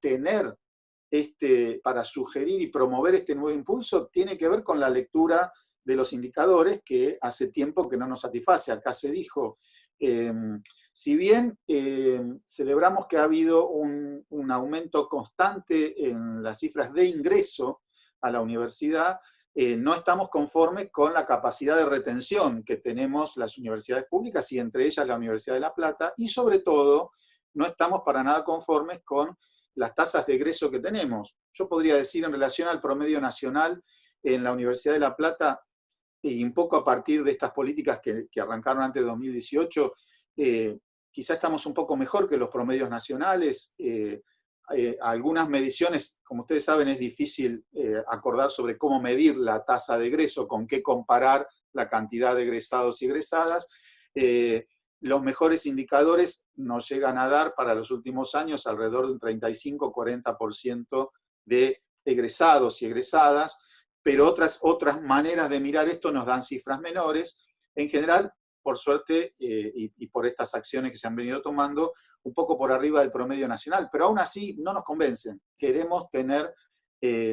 para sugerir y promover este nuevo impulso tiene que ver con la lectura de los indicadores que hace tiempo que no nos satisface. Acá se dijo, si bien celebramos que ha habido un aumento constante en las cifras de ingreso a la universidad, no estamos conformes con la capacidad de retención que tenemos las universidades públicas y entre ellas la Universidad de La Plata, y sobre todo no estamos para nada conformes con las tasas de egreso que tenemos. Yo podría decir en relación al promedio nacional en la Universidad de La Plata, y un poco a partir de estas políticas que arrancaron antes de 2018, quizá estamos un poco mejor que los promedios nacionales. Algunas mediciones, como ustedes saben, es difícil acordar sobre cómo medir la tasa de egreso, con qué comparar la cantidad de egresados y egresadas. Los mejores indicadores nos llegan a dar para los últimos años alrededor de un 35-40% de egresados y egresadas, pero otras maneras de mirar esto nos dan cifras menores. En general, por suerte, y por estas acciones que se han venido tomando, un poco por arriba del promedio nacional, pero aún así no nos convencen. Queremos tener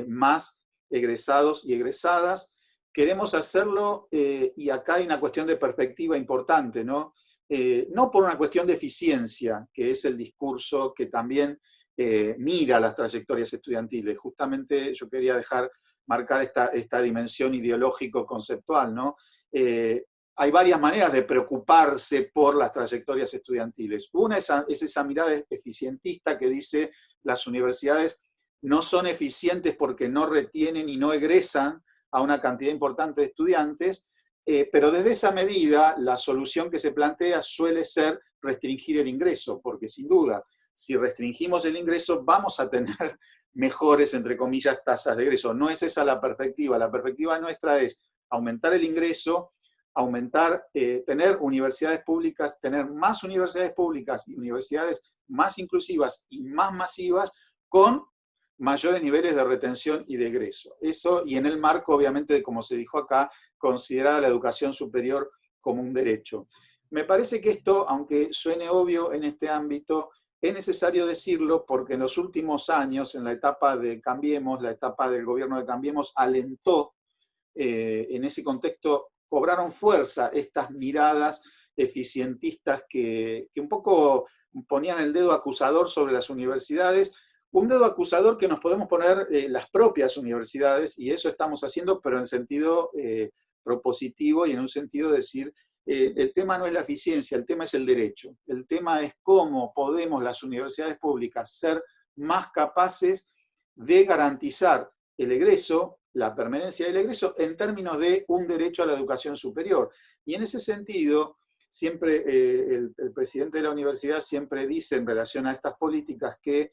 más egresados y egresadas, queremos hacerlo, y acá hay una cuestión de perspectiva importante, ¿no? No por una cuestión de eficiencia, que es el discurso que también mira las trayectorias estudiantiles. Justamente yo quería marcar esta dimensión ideológico-conceptual, ¿no? Hay varias maneras de preocuparse por las trayectorias estudiantiles. Una es esa mirada eficientista que dice las universidades no son eficientes porque no retienen y no egresan a una cantidad importante de estudiantes, pero desde esa medida la solución que se plantea suele ser restringir el ingreso, porque sin duda, si restringimos el ingreso vamos a tener mejores, entre comillas, tasas de egreso. No es esa la perspectiva nuestra es aumentar el ingreso, tener universidades públicas, tener más universidades públicas y universidades más inclusivas y más masivas con mayores niveles de retención y de egreso. Eso, y en el marco, obviamente, como se dijo acá, considerar la educación superior como un derecho. Me parece que esto, aunque suene obvio en este ámbito, es necesario decirlo porque en los últimos años, en la etapa de Cambiemos, la etapa del gobierno de Cambiemos, alentó en ese contexto, cobraron fuerza estas miradas eficientistas que un poco ponían el dedo acusador sobre las universidades, un dedo acusador que nos podemos poner las propias universidades, y eso estamos haciendo, pero en sentido propositivo y en un sentido de decir, el tema no es la eficiencia, el tema es el derecho. El tema es cómo podemos las universidades públicas ser más capaces de garantizar el egreso, la permanencia del egreso, en términos de un derecho a la educación superior. Y en ese sentido, siempre el presidente de la universidad siempre dice en relación a estas políticas que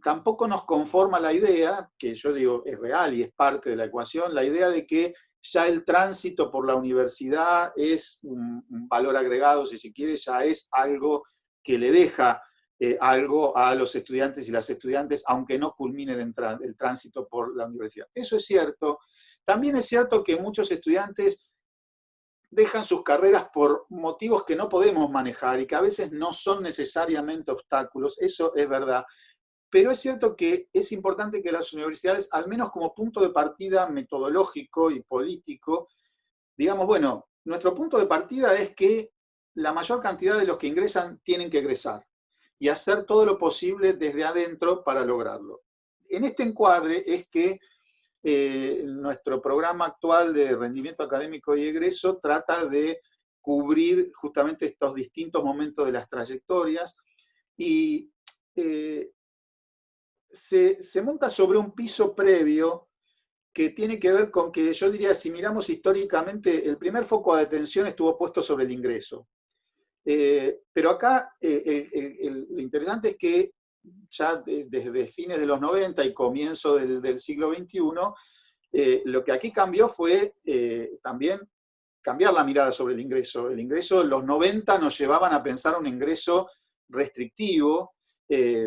tampoco nos conforma la idea, que yo digo es real y es parte de la ecuación, la idea de que ya el tránsito por la universidad es un valor agregado, si se quiere, ya es algo que le deja algo a los estudiantes y las estudiantes, aunque no culmine el tránsito por la universidad. Eso es cierto. También es cierto que muchos estudiantes dejan sus carreras por motivos que no podemos manejar y que a veces no son necesariamente obstáculos, eso es verdad. Pero es cierto que es importante que las universidades, al menos como punto de partida metodológico y político, digamos, bueno, nuestro punto de partida es que la mayor cantidad de los que ingresan tienen que egresar y hacer todo lo posible desde adentro para lograrlo. En este encuadre es que nuestro programa actual de rendimiento académico y egreso trata de cubrir justamente estos distintos momentos de las trayectorias y se monta sobre un piso previo que tiene que ver con que, yo diría, si miramos históricamente, el primer foco de atención estuvo puesto sobre el ingreso. Pero acá lo interesante es que ya desde fines de los 90 y comienzo del siglo XXI, lo que aquí cambió fue también cambiar la mirada sobre el ingreso. El ingreso en los 90 nos llevaban a pensar un ingreso restrictivo,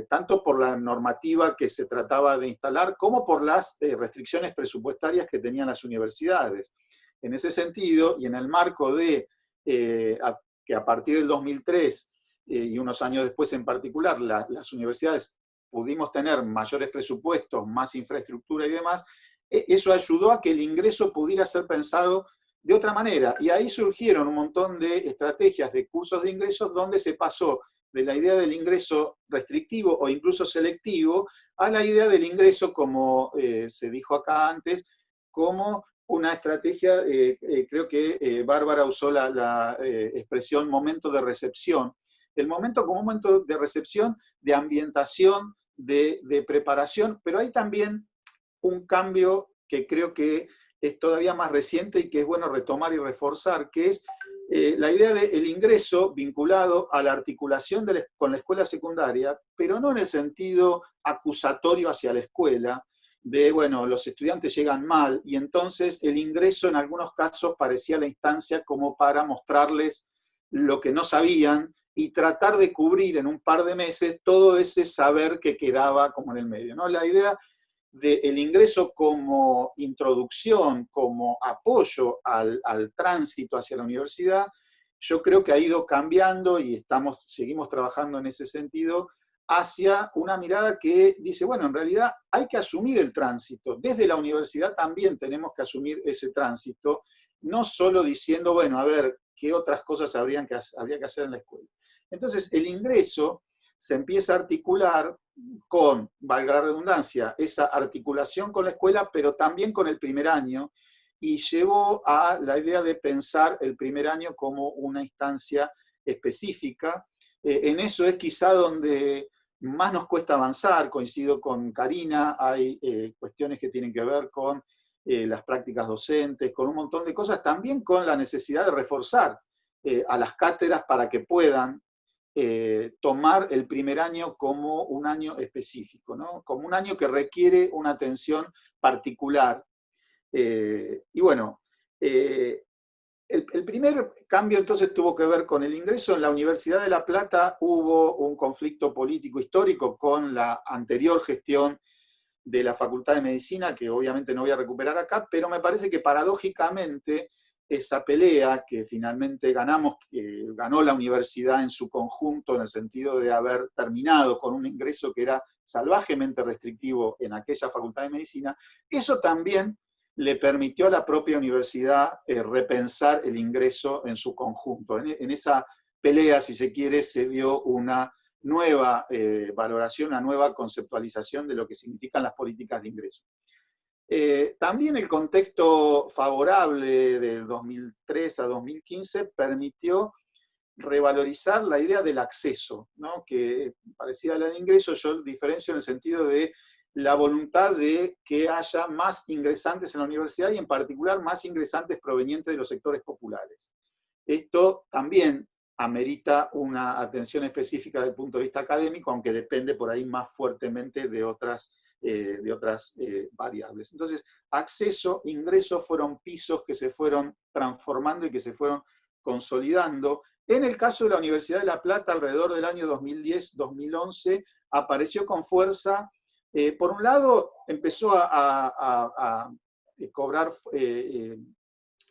tanto por la normativa que se trataba de instalar, como por las restricciones presupuestarias que tenían las universidades. En ese sentido, y en el marco de que a partir del 2003 y unos años después en particular, las universidades pudimos tener mayores presupuestos, más infraestructura y demás, eso ayudó a que el ingreso pudiera ser pensado de otra manera. Y ahí surgieron un montón de estrategias de cursos de ingresos donde se pasó de la idea del ingreso restrictivo o incluso selectivo a la idea del ingreso, como se dijo acá antes, como una estrategia, creo que Bárbara usó la expresión momento de recepción. El momento como un momento de recepción, de ambientación, de preparación, pero hay también un cambio que creo que es todavía más reciente y que es bueno retomar y reforzar, que es la idea del ingreso vinculado a la articulación con la escuela secundaria, pero no en el sentido acusatorio hacia la escuela, de, bueno, los estudiantes llegan mal, y entonces el ingreso en algunos casos parecía la instancia como para mostrarles lo que no sabían y tratar de cubrir en un par de meses todo ese saber que quedaba como en el medio, ¿no? La idea del ingreso como introducción, como apoyo al tránsito hacia la universidad, yo creo que ha ido cambiando y seguimos trabajando en ese sentido, hacia una mirada que dice, bueno, en realidad hay que asumir el tránsito. Desde la universidad también tenemos que asumir ese tránsito, no solo diciendo, bueno, a ver, ¿qué otras cosas habría que hacer en la escuela? Entonces, el ingreso se empieza a articular con, valga la redundancia, esa articulación con la escuela, pero también con el primer año, y llevó a la idea de pensar el primer año como una instancia específica. En eso es quizá donde más nos cuesta avanzar, coincido con Karina, hay cuestiones que tienen que ver con las prácticas docentes, con un montón de cosas, también con la necesidad de reforzar a las cátedras para que puedan tomar el primer año como un año específico, ¿no? Como un año que requiere una atención particular. Y bueno, el primer cambio entonces tuvo que ver con el ingreso. En la Universidad de La Plata hubo un conflicto político histórico con la anterior gestión de la Facultad de Medicina, que obviamente no voy a recuperar acá, pero me parece que paradójicamente esa pelea que finalmente ganamos, que ganó la universidad en su conjunto, en el sentido de haber terminado con un ingreso que era salvajemente restrictivo en aquella Facultad de Medicina, eso también le permitió a la propia universidad repensar el ingreso en su conjunto. En esa pelea, si se quiere, se dio una nueva valoración, una nueva conceptualización de lo que significan las políticas de ingreso. También el contexto favorable del 2003 a 2015 permitió revalorizar la idea del acceso, ¿no? Que parecida a la de ingreso, yo diferencio en el sentido de la voluntad de que haya más ingresantes en la universidad y en particular más ingresantes provenientes de los sectores populares. Esto también amerita una atención específica desde el punto de vista académico, aunque depende por ahí más fuertemente de otras variables. Entonces, acceso, ingreso fueron pisos que se fueron transformando y que se fueron consolidando. En el caso de la Universidad de La Plata, alrededor del año 2010-2011, apareció con fuerza. Por un lado, empezó a cobrar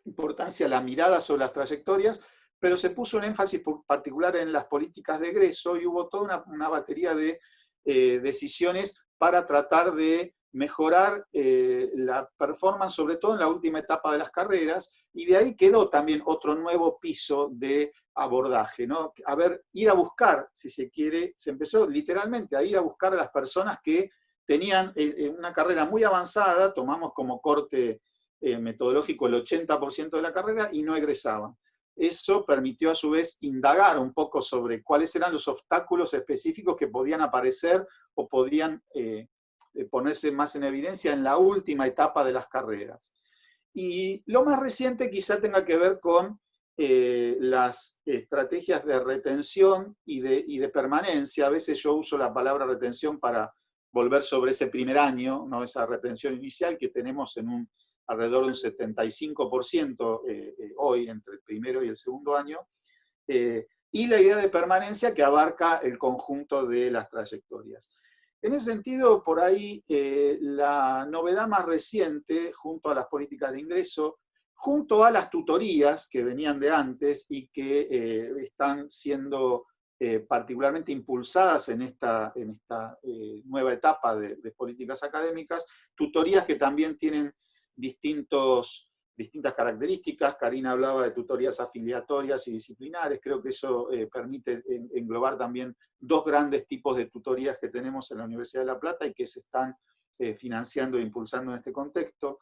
importancia la mirada sobre las trayectorias, pero se puso un énfasis particular en las políticas de egreso y hubo toda una batería de decisiones para tratar de mejorar la performance, sobre todo en la última etapa de las carreras, y de ahí quedó también otro nuevo piso de abordaje, ¿no? A ver, ir a buscar, si se quiere, se empezó literalmente a ir a buscar a las personas que tenían una carrera muy avanzada, tomamos como corte metodológico el 80% de la carrera y no egresaban. Eso permitió a su vez indagar un poco sobre cuáles eran los obstáculos específicos que podían aparecer o podían ponerse más en evidencia en la última etapa de las carreras. Y lo más reciente quizá tenga que ver con las estrategias de retención y de permanencia. A veces yo uso la palabra retención para volver sobre ese primer año, ¿no? Esa retención inicial que tenemos en alrededor de un 75% hoy entre el primero y el segundo año. y la idea de permanencia que abarca el conjunto de las trayectorias. En ese sentido, por ahí, la novedad más reciente, junto a las políticas de ingreso, junto a las tutorías que venían de antes y que están siendo particularmente impulsadas en esta nueva etapa de políticas académicas, tutorías que también tienen distintas características. Karina hablaba de tutorías afiliatorias y disciplinares. Creo que eso permite englobar también dos grandes tipos de tutorías que tenemos en la Universidad de La Plata y que se están financiando e impulsando en este contexto.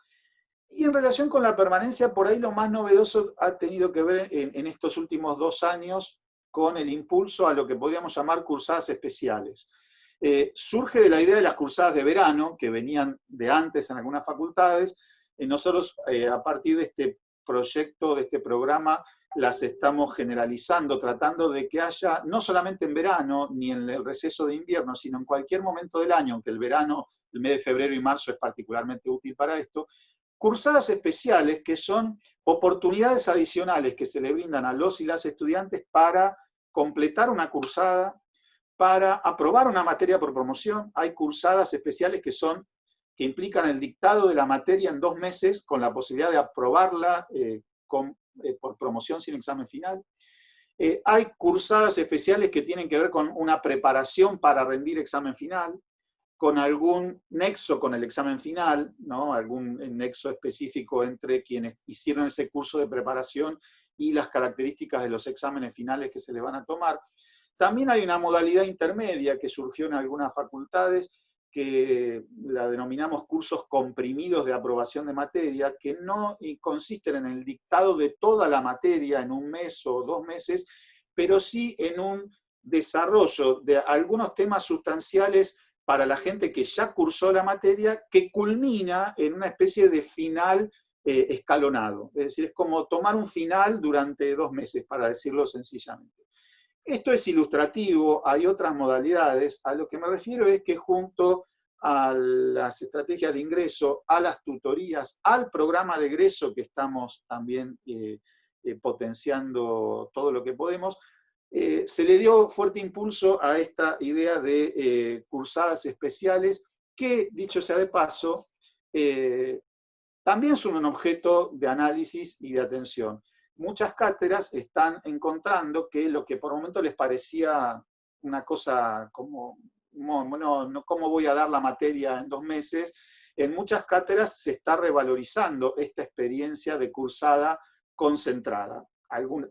Y en relación con la permanencia, por ahí lo más novedoso ha tenido que ver en estos últimos 2 años con el impulso a lo que podríamos llamar cursadas especiales. Surge de la idea de las cursadas de verano, que venían de antes en algunas facultades. Nosotros, a partir de este proyecto, de este programa, las estamos generalizando, tratando de que haya, no solamente en verano, ni en el receso de invierno, sino en cualquier momento del año, aunque el verano, el mes de febrero y marzo es particularmente útil para esto, cursadas especiales que son oportunidades adicionales que se le brindan a los y las estudiantes para completar una cursada, para aprobar una materia por promoción. Hay cursadas especiales que implican el dictado de la materia en 2 meses con la posibilidad de aprobarla por promoción sin examen final. Hay cursadas especiales que tienen que ver con una preparación para rendir examen final, con algún nexo con el examen final, ¿no? Algún nexo específico entre quienes hicieron ese curso de preparación y las características de los exámenes finales que se les van a tomar. También hay una modalidad intermedia que surgió en algunas facultades, que la denominamos cursos comprimidos de aprobación de materia, que no consisten en el dictado de toda la materia en 1 mes o 2 meses, pero sí en un desarrollo de algunos temas sustanciales para la gente que ya cursó la materia, que culmina en una especie de final escalonado. Es decir, es como tomar un final durante 2 meses, para decirlo sencillamente. Esto es ilustrativo, hay otras modalidades. A lo que me refiero es que junto a las estrategias de ingreso, a las tutorías, al programa de egreso que estamos también potenciando todo lo que podemos, se le dio fuerte impulso a esta idea de cursadas especiales que, dicho sea de paso, también son un objeto de análisis y de atención. Muchas cátedras están encontrando que lo que por momento les parecía una cosa como, no, ¿cómo voy a dar la materia en 2 meses? En muchas cátedras se está revalorizando esta experiencia de cursada concentrada.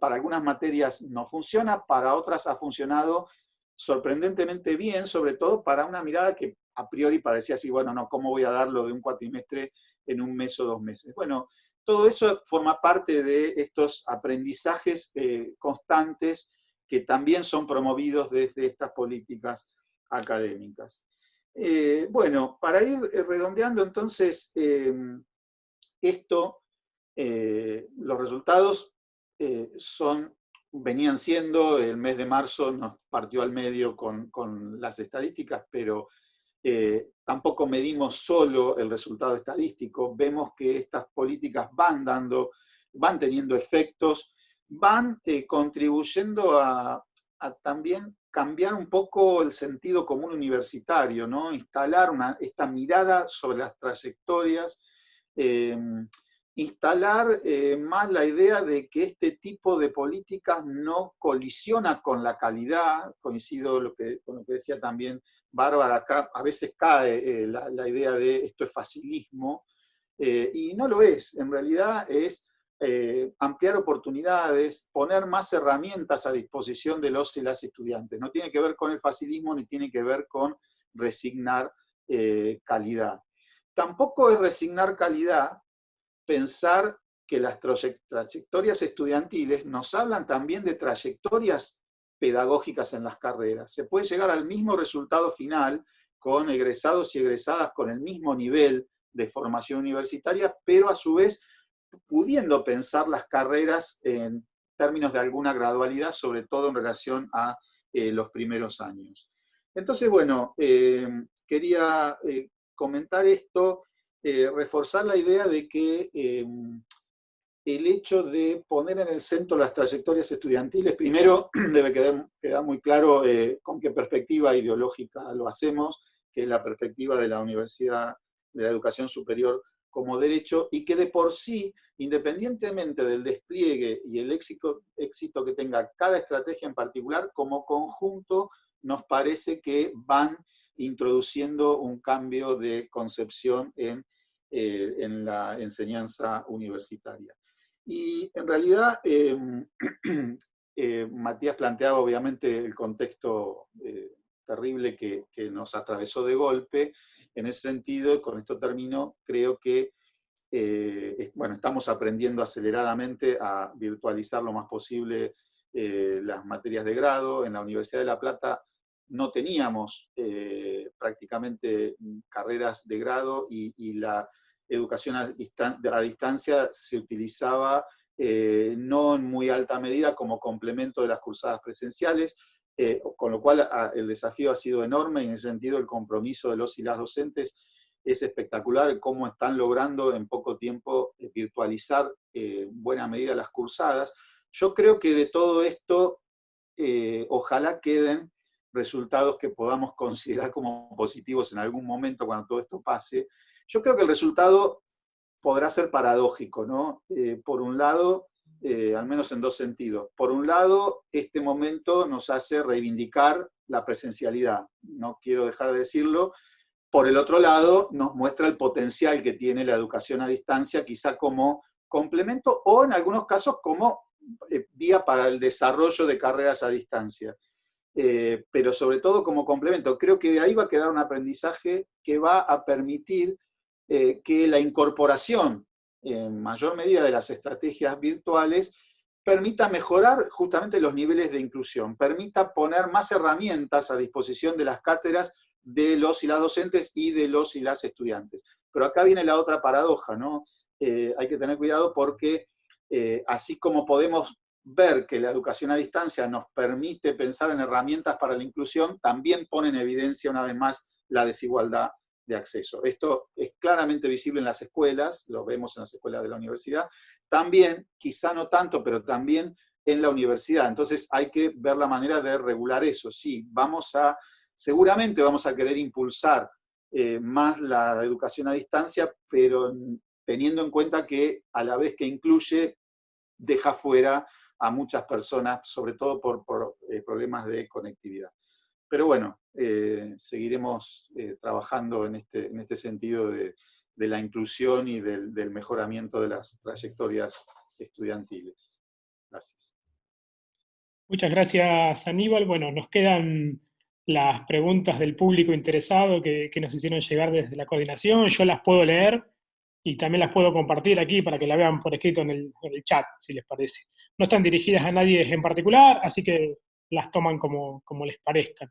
Para algunas materias no funciona, para otras ha funcionado sorprendentemente bien, sobre todo para una mirada que a priori parecía así, bueno, no, ¿cómo voy a darlo de un cuatrimestre en 1 mes o 2 meses? Bueno, todo eso forma parte de estos aprendizajes constantes que también son promovidos desde estas políticas académicas. Bueno, para ir redondeando entonces los resultados venían siendo, el mes de marzo nos partió al medio con las estadísticas, pero tampoco medimos solo el resultado estadístico. Vemos que estas políticas van teniendo efectos, van contribuyendo a también cambiar un poco el sentido común universitario, ¿no? Instalar esta mirada sobre las trayectorias, instalar más la idea de que este tipo de políticas no colisiona con la calidad. Coincido con lo que decía también Bárbara, acá a veces cae la idea de esto es facilismo, y no lo es. En realidad es ampliar oportunidades, poner más herramientas a disposición de los y las estudiantes. No tiene que ver con el facilismo ni tiene que ver con resignar calidad. Tampoco es resignar calidad pensar que las trayectorias estudiantiles nos hablan también de trayectorias pedagógicas en las carreras. Se puede llegar al mismo resultado final con egresados y egresadas con el mismo nivel de formación universitaria, pero a su vez pudiendo pensar las carreras en términos de alguna gradualidad, sobre todo en relación a los primeros años. Entonces, bueno, quería comentar esto, reforzar la idea de que el hecho de poner en el centro las trayectorias estudiantiles. Primero, debe quedar muy claro con qué perspectiva ideológica lo hacemos, que es la perspectiva de la universidad, de la educación superior como derecho, y que de por sí, independientemente del despliegue y el éxito que tenga cada estrategia en particular, como conjunto nos parece que van introduciendo un cambio de concepción en la enseñanza universitaria. Y en realidad, Matías planteaba obviamente el contexto terrible que nos atravesó de golpe. En ese sentido, con esto termino, creo que bueno, estamos aprendiendo aceleradamente a virtualizar lo más posible las materias de grado. En la Universidad de La Plata no teníamos prácticamente carreras de grado y la educación a distancia se utilizaba no en muy alta medida como complemento de las cursadas presenciales, con lo cual el desafío ha sido enorme y en ese sentido el compromiso de los y las docentes es espectacular cómo están logrando en poco tiempo virtualizar en buena medida las cursadas. Yo creo que de todo esto ojalá queden resultados que podamos considerar como positivos en algún momento cuando todo esto pase. Yo creo que el resultado podrá ser paradójico, ¿no? Por un lado, al menos en dos sentidos. Por un lado, este momento nos hace reivindicar la presencialidad, no quiero dejar de decirlo. Por el otro lado, nos muestra el potencial que tiene la educación a distancia, quizá como complemento o en algunos casos como vía para el desarrollo de carreras a distancia. Pero sobre todo como complemento. Creo que de ahí va a quedar un aprendizaje que va a permitir que la incorporación en mayor medida de las estrategias virtuales permita mejorar justamente los niveles de inclusión, permita poner más herramientas a disposición de las cátedras de los y las docentes y de los y las estudiantes. Pero acá viene la otra paradoja, ¿no? Hay que tener cuidado porque así como podemos ver que la educación a distancia nos permite pensar en herramientas para la inclusión, también pone en evidencia una vez más la desigualdad de acceso. Esto es claramente visible en las escuelas, lo vemos en las escuelas de la universidad, también, quizá no tanto, pero también en la universidad. Entonces hay que ver la manera de regular eso. Sí, seguramente vamos a querer impulsar más la educación a distancia, pero teniendo en cuenta que a la vez que incluye, deja fuera a muchas personas, sobre todo por problemas de conectividad. Pero bueno, seguiremos trabajando en este sentido de la inclusión y del mejoramiento de las trayectorias estudiantiles. Gracias. Muchas gracias, Aníbal. Bueno, nos quedan las preguntas del público interesado que nos hicieron llegar desde la coordinación. Yo las puedo leer y también las puedo compartir aquí para que la vean por escrito en el chat, si les parece. No están dirigidas a nadie en particular, así que las toman como les parezcan.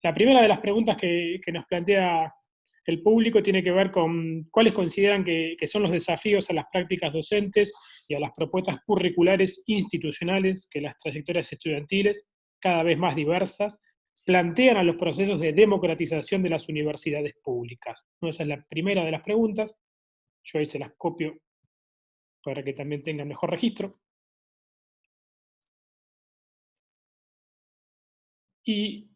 La primera de las preguntas que nos plantea el público tiene que ver con cuáles consideran que son los desafíos a las prácticas docentes y a las propuestas curriculares institucionales que las trayectorias estudiantiles, cada vez más diversas, plantean a los procesos de democratización de las universidades públicas. Esa es la primera de las preguntas. Yo ahí se las copio para que también tengan mejor registro. Y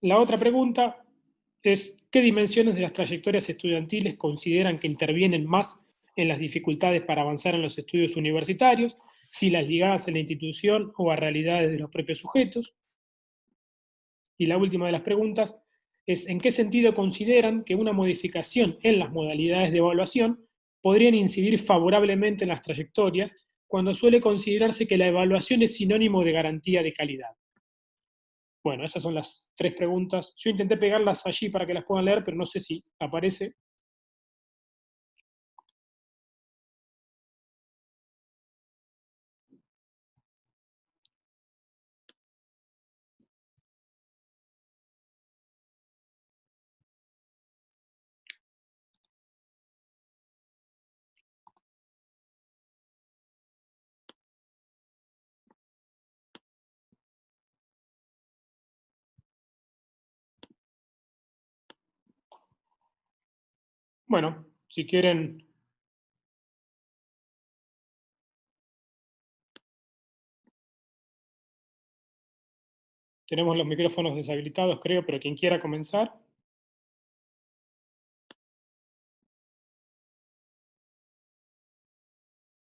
la otra pregunta es, ¿qué dimensiones de las trayectorias estudiantiles consideran que intervienen más en las dificultades para avanzar en los estudios universitarios, si las ligadas a la institución o a realidades de los propios sujetos? Y la última de las preguntas es, ¿en qué sentido consideran que una modificación en las modalidades de evaluación podrían incidir favorablemente en las trayectorias, cuando suele considerarse que la evaluación es sinónimo de garantía de calidad? Bueno, esas son las tres preguntas. Yo intenté pegarlas allí para que las puedan leer, pero no sé si aparece. Bueno, si quieren Tenemos los micrófonos deshabilitados, creo, pero quien quiera comenzar.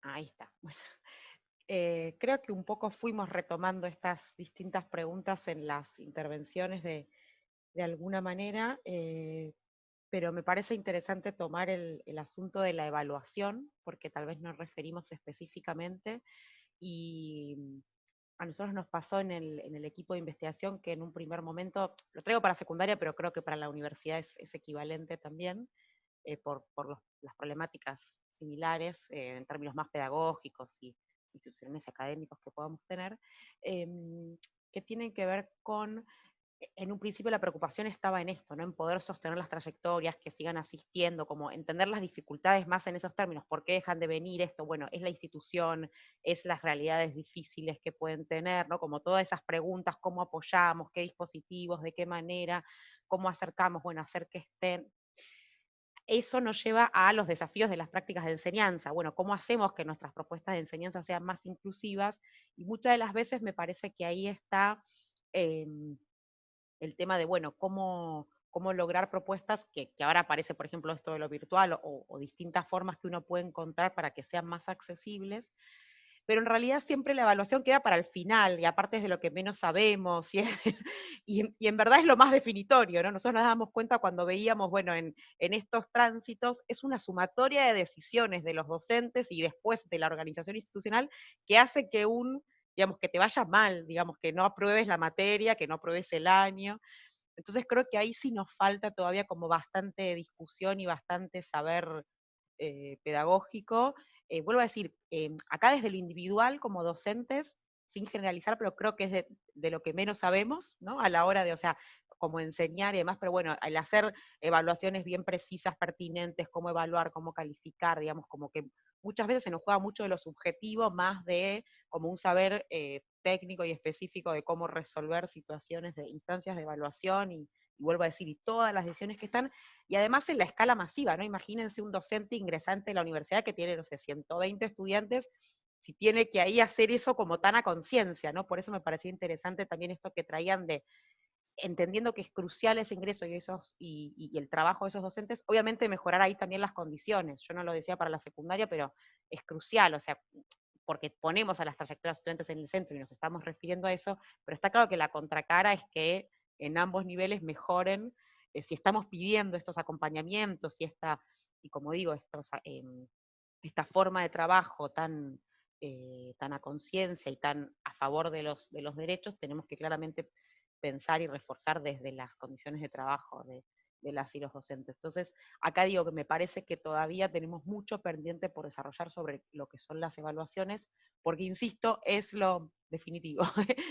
Ahí está. Bueno, creo que un poco fuimos retomando estas distintas preguntas en las intervenciones de alguna manera, pero me parece interesante tomar el asunto de la evaluación, porque tal vez nos referimos específicamente, y a nosotros nos pasó en el equipo de investigación que en un primer momento, lo traigo para secundaria, pero creo que para la universidad es equivalente también, por las problemáticas similares en términos más pedagógicos y institucionales académicos que podamos tener, que tienen que ver con, en un principio la preocupación estaba en esto, ¿no? En poder sostener las trayectorias, que sigan asistiendo, como entender las dificultades más en esos términos, por qué dejan de venir esto, bueno, es la institución, es las realidades difíciles que pueden tener, ¿no? Como todas esas preguntas, cómo apoyamos, qué dispositivos, de qué manera, cómo acercamos, bueno, hacer que estén. Eso nos lleva a los desafíos de las prácticas de enseñanza. Bueno, ¿cómo hacemos que nuestras propuestas de enseñanza sean más inclusivas? Y muchas de las veces me parece que ahí está el tema de, bueno, cómo lograr propuestas que ahora aparece, por ejemplo, esto de lo virtual o distintas formas que uno puede encontrar para que sean más accesibles, pero en realidad siempre la evaluación queda para el final, y aparte es de lo que menos sabemos, y en verdad es lo más definitorio, ¿no? Nosotros nos damos cuenta cuando veíamos, bueno, en estos tránsitos, es una sumatoria de decisiones de los docentes y después de la organización institucional que hace que digamos, que te vaya mal, digamos, que no apruebes la materia, que no apruebes el año. Entonces creo que ahí sí nos falta todavía como bastante discusión y bastante saber pedagógico. Vuelvo a decir, acá desde lo individual como docentes, sin generalizar, pero creo que es de lo que menos sabemos, ¿no? A la hora de, o sea, como enseñar y demás, pero bueno, al hacer evaluaciones bien precisas, pertinentes, cómo evaluar, cómo calificar, digamos, como que muchas veces se nos juega mucho de lo subjetivo, más de como un saber técnico y específico de cómo resolver situaciones de instancias de evaluación y vuelvo a decir, y todas las decisiones que están, y además en la escala masiva, ¿no? Imagínense un docente ingresante de la universidad que tiene, no sé, 120 estudiantes, si tiene que ahí hacer eso como tan a conciencia, ¿no? Por eso me parecía interesante también esto que traían de, entendiendo que es crucial ese ingreso y el trabajo de esos docentes, obviamente mejorar ahí también las condiciones. Yo no lo decía para la secundaria, pero es crucial, o sea, porque ponemos a las trayectorias de estudiantes en el centro y nos estamos refiriendo a eso, pero está claro que la contracara es que en ambos niveles mejoren, si estamos pidiendo estos acompañamientos y como digo, esta forma de trabajo tan a conciencia y tan a favor de los derechos, tenemos que claramente pensar y reforzar desde las condiciones de trabajo de las y los docentes. Entonces, acá digo que me parece que todavía tenemos mucho pendiente por desarrollar sobre lo que son las evaluaciones, porque insisto, es lo definitivo,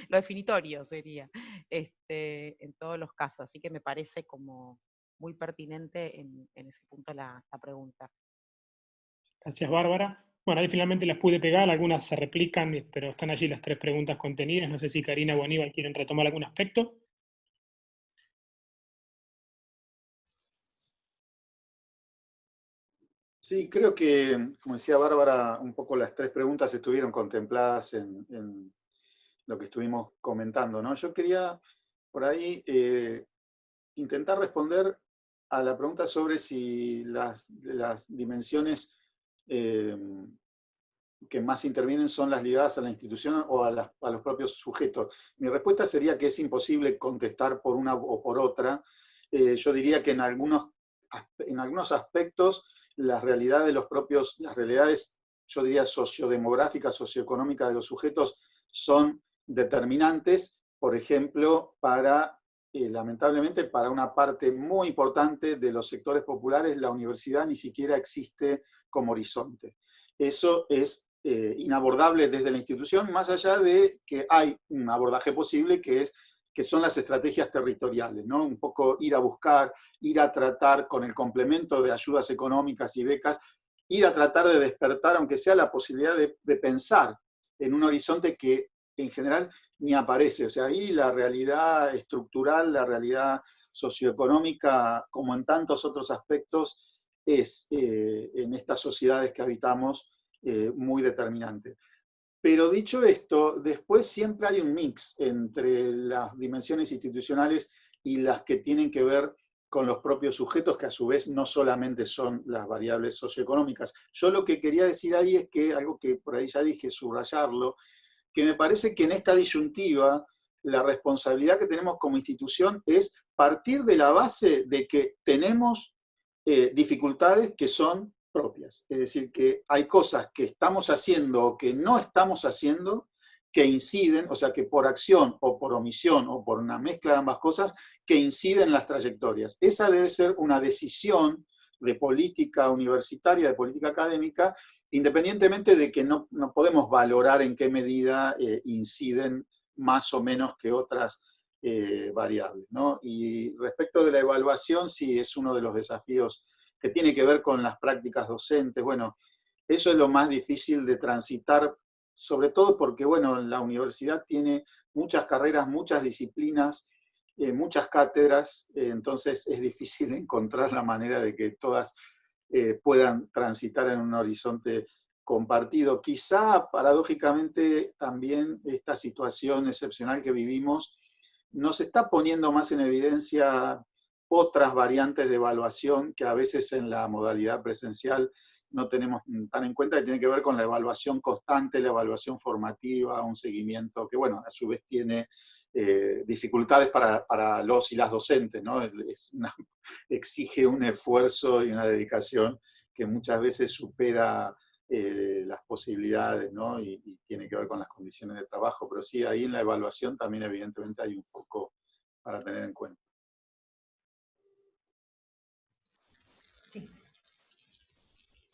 lo definitorio sería, en todos los casos. Así que me parece como muy pertinente en ese punto la pregunta. Gracias, Bárbara. Bueno, ahí finalmente las pude pegar, algunas se replican, pero están allí las 3 preguntas contenidas. No sé si Karina o Aníbal quieren retomar algún aspecto. Sí, creo que, como decía Bárbara, un poco las 3 preguntas estuvieron contempladas en lo que estuvimos comentando, ¿no? Yo quería por ahí intentar responder a la pregunta sobre si las dimensiones que más intervienen son las ligadas a la institución o a los propios sujetos. Mi respuesta sería que es imposible contestar por una o por otra. Yo diría que en algunos aspectos las realidades yo diría sociodemográficas, socioeconómicas de los sujetos son determinantes, por ejemplo, lamentablemente para una parte muy importante de los sectores populares la universidad ni siquiera existe como horizonte. Eso es inabordable desde la institución, más allá de que hay un abordaje posible que son las estrategias territoriales, ¿no? Un poco ir a buscar, ir a tratar con el complemento de ayudas económicas y becas, ir a tratar de despertar, aunque sea la posibilidad de pensar en un horizonte que en general ni aparece. O sea, ahí la realidad estructural, la realidad socioeconómica, como en tantos otros aspectos, es en estas sociedades que habitamos muy determinante. Pero dicho esto, después siempre hay un mix entre las dimensiones institucionales y las que tienen que ver con los propios sujetos, que a su vez no solamente son las variables socioeconómicas. Yo lo que quería decir ahí es que, algo que por ahí ya dije, subrayarlo, que me parece que en esta disyuntiva la responsabilidad que tenemos como institución es partir de la base de que tenemos dificultades que son propias. Es decir, que hay cosas que estamos haciendo o que no estamos haciendo que inciden, o sea, que por acción o por omisión o por una mezcla de ambas cosas, que inciden en las trayectorias. Esa debe ser una decisión de política universitaria, de política académica, independientemente de que no podemos valorar en qué medida inciden más o menos que otras variables, ¿no? Y respecto de la evaluación, sí, es uno de los desafíos que tiene que ver con las prácticas docentes. Bueno, eso es lo más difícil de transitar, sobre todo porque, bueno, la universidad tiene muchas carreras, muchas disciplinas, muchas cátedras, entonces es difícil encontrar la manera de que todas puedan transitar en un horizonte compartido. Quizá, paradójicamente, también esta situación excepcional que vivimos nos está poniendo más en evidencia otras variantes de evaluación que a veces en la modalidad presencial no tenemos tan en cuenta, que tiene que ver con la evaluación constante, la evaluación formativa, un seguimiento que, bueno, a su vez tiene dificultades para los y las docentes, ¿no? Exige un esfuerzo y una dedicación que muchas veces supera las posibilidades, ¿no? Y tiene que ver con las condiciones de trabajo, pero sí, ahí en la evaluación también evidentemente hay un foco para tener en cuenta. Sí.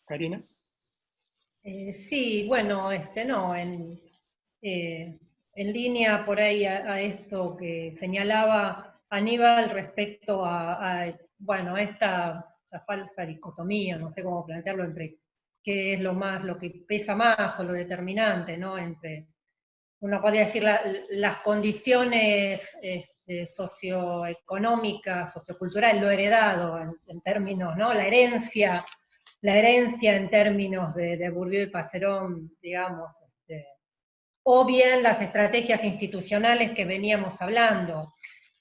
Karina. Sí, bueno, no, en línea por ahí a esto que señalaba Aníbal respecto bueno, esta falsa dicotomía, no sé cómo plantearlo, entre qué es lo que pesa más o lo determinante, ¿no? Entre, uno podría decir, las condiciones socioeconómicas, socioculturales, lo heredado en términos, ¿no? La herencia en términos de Bourdieu y Passerón, digamos, o bien las estrategias institucionales que veníamos hablando.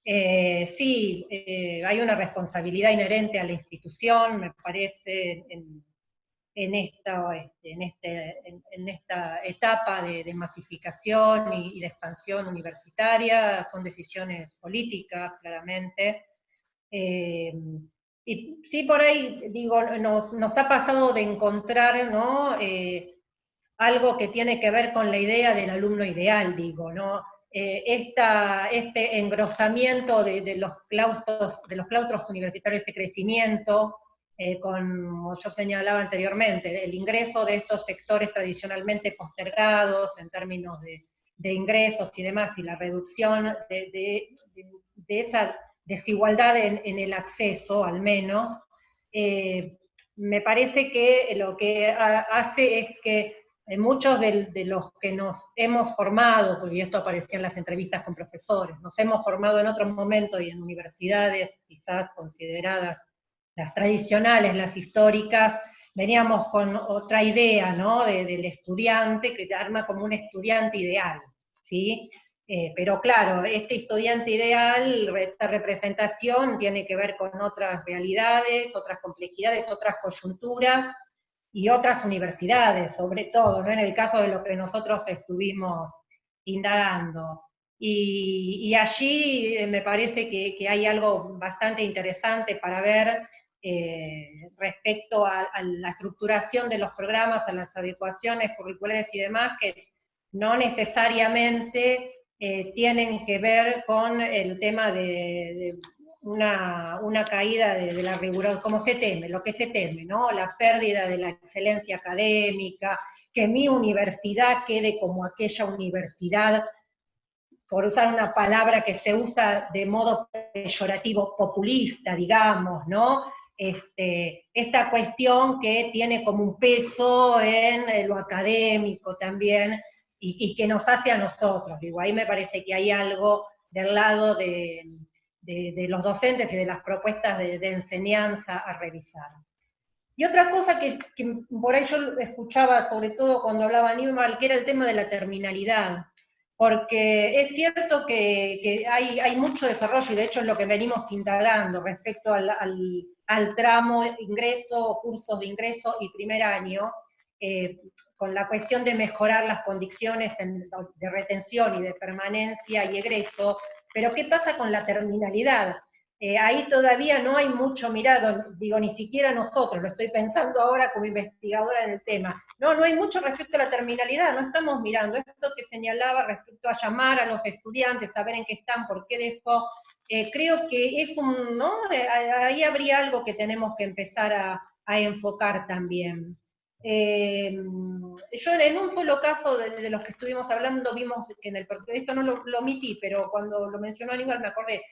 Sí, hay una responsabilidad inherente a la institución, me parece, en esta etapa de masificación y de expansión universitaria. Son decisiones políticas, claramente. Y sí, por ahí, digo, nos ha pasado de encontrar, ¿no? Algo que tiene que ver con la idea del alumno ideal, digo, ¿no? Este engrosamiento de los claustros universitarios, este crecimiento, como yo señalaba anteriormente, el ingreso de estos sectores tradicionalmente postergados en términos de ingresos y demás, y la reducción de esa desigualdad en el acceso, al menos, me parece que lo que hace es que muchos de los que nos hemos formado, porque esto aparecía en las entrevistas con profesores, nos hemos formado en otro momento y en universidades quizás consideradas las tradicionales, las históricas, veníamos con otra idea, ¿no? Del estudiante, que te arma como un estudiante ideal, ¿sí? Pero claro, este estudiante ideal, esta representación tiene que ver con otras realidades, otras complejidades, otras coyunturas y otras universidades, sobre todo, ¿no? En el caso de lo que nosotros estuvimos indagando. Y allí me parece que hay algo bastante interesante para ver respecto a la estructuración de los programas, a las adecuaciones curriculares y demás, que no necesariamente tienen que ver con el tema de una caída de la rigurosidad, como se teme, lo que se teme, ¿no? La pérdida de la excelencia académica, que mi universidad quede como aquella universidad, por usar una palabra que se usa de modo peyorativo, populista, digamos, ¿no? Esta cuestión que tiene como un peso en lo académico también, y que nos hace a nosotros. Digo, ahí me parece que hay algo del lado de los docentes y de las propuestas de enseñanza a revisar. Y otra cosa que por ahí yo escuchaba, sobre todo cuando hablaba Aníbal, que era el tema de la terminalidad. Porque es cierto que hay mucho desarrollo, y de hecho es lo que venimos instalando respecto al tramo ingreso, cursos de ingreso y primer año, con la cuestión de mejorar las condiciones de retención y de permanencia y egreso, pero ¿qué pasa con la terminalidad? Ahí todavía no hay mucho mirado, digo, ni siquiera nosotros, lo estoy pensando ahora como investigadora en el tema, no hay mucho respecto a la terminalidad, no estamos mirando esto que señalaba respecto a llamar a los estudiantes, saber en qué están, por qué dejó, creo que es ¿no? Ahí habría algo que tenemos que empezar a enfocar también. Yo en un solo caso de los que estuvimos hablando vimos que en el esto no lo omití, pero cuando lo mencionó Aníbal me acordé,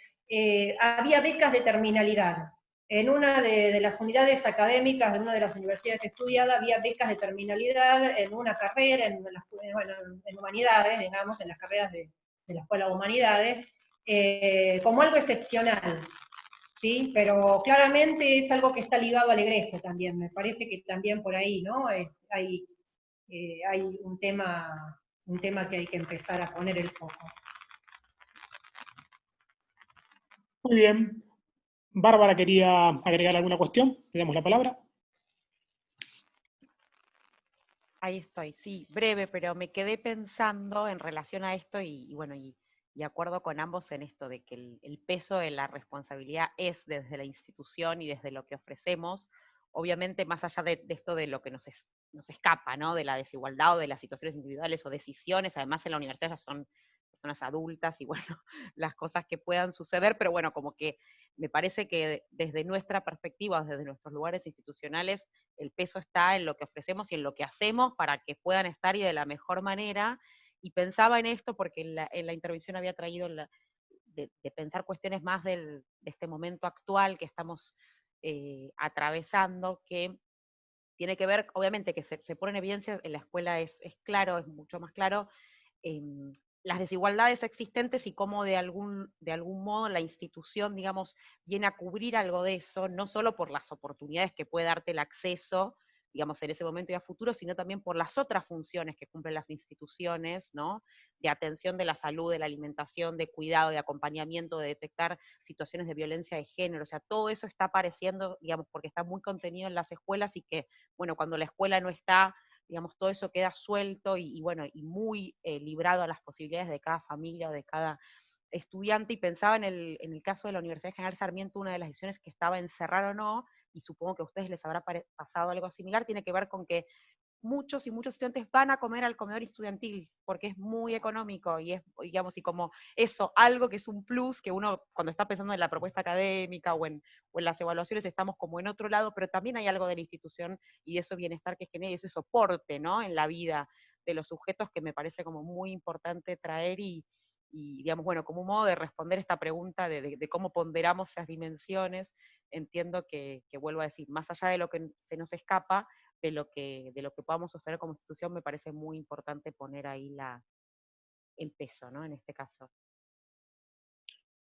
había becas de terminalidad. En una de las unidades académicas de una de las universidades que estudiaba había becas de terminalidad en una carrera, en humanidades, digamos, en las carreras de la Escuela de Humanidades, como algo excepcional. ¿Sí? Pero claramente es algo que está ligado al egreso también, me parece que también por ahí, ¿no? Hay un tema que hay que empezar a poner el foco. Muy bien. Bárbara quería agregar alguna cuestión, le damos la palabra. Ahí estoy, sí, breve, pero me quedé pensando en relación a esto y bueno, y acuerdo con ambos en esto de que el peso de la responsabilidad es desde la institución y desde lo que ofrecemos, obviamente más allá de esto de lo que nos escapa, ¿no? De la desigualdad o de las situaciones individuales o decisiones, además en la universidad ya son personas adultas y bueno, las cosas que puedan suceder, pero bueno, como que me parece que desde nuestra perspectiva, desde nuestros lugares institucionales, el peso está en lo que ofrecemos y en lo que hacemos para que puedan estar y de la mejor manera. Y pensaba en esto porque en la intervención había traído de pensar cuestiones más de este momento actual que estamos atravesando, que tiene que ver, obviamente, que se pone en evidencia, en la escuela es claro, es mucho más claro, las desigualdades existentes y cómo de algún modo la institución, digamos, viene a cubrir algo de eso, no solo por las oportunidades que puede darte el acceso, digamos, en ese momento y a futuro, sino también por las otras funciones que cumplen las instituciones, ¿no? De atención de la salud, de la alimentación, de cuidado, de acompañamiento, de detectar situaciones de violencia de género, o sea, todo eso está apareciendo, digamos, porque está muy contenido en las escuelas y que, bueno, cuando la escuela no está, digamos, todo eso queda suelto y bueno, y muy librado a las posibilidades de cada familia o de cada estudiante, y pensaba en el caso de la Universidad General Sarmiento, una de las decisiones que estaba en cerrar o no, y supongo que a ustedes les habrá pasado algo similar, tiene que ver con que muchos y muchos estudiantes van a comer al comedor estudiantil, porque es muy económico, y es, digamos, y como eso, algo que es un plus, que uno cuando está pensando en la propuesta académica o en las evaluaciones estamos como en otro lado, pero también hay algo de la institución y de ese bienestar que genera, y ese soporte, ¿no? En la vida de los sujetos que me parece como muy importante traer y digamos, bueno, como un modo de responder esta pregunta de cómo ponderamos esas dimensiones, entiendo que vuelvo a decir, más allá de lo que se nos escapa, de lo que podamos sostener como institución, me parece muy importante poner ahí el peso, ¿no? En este caso.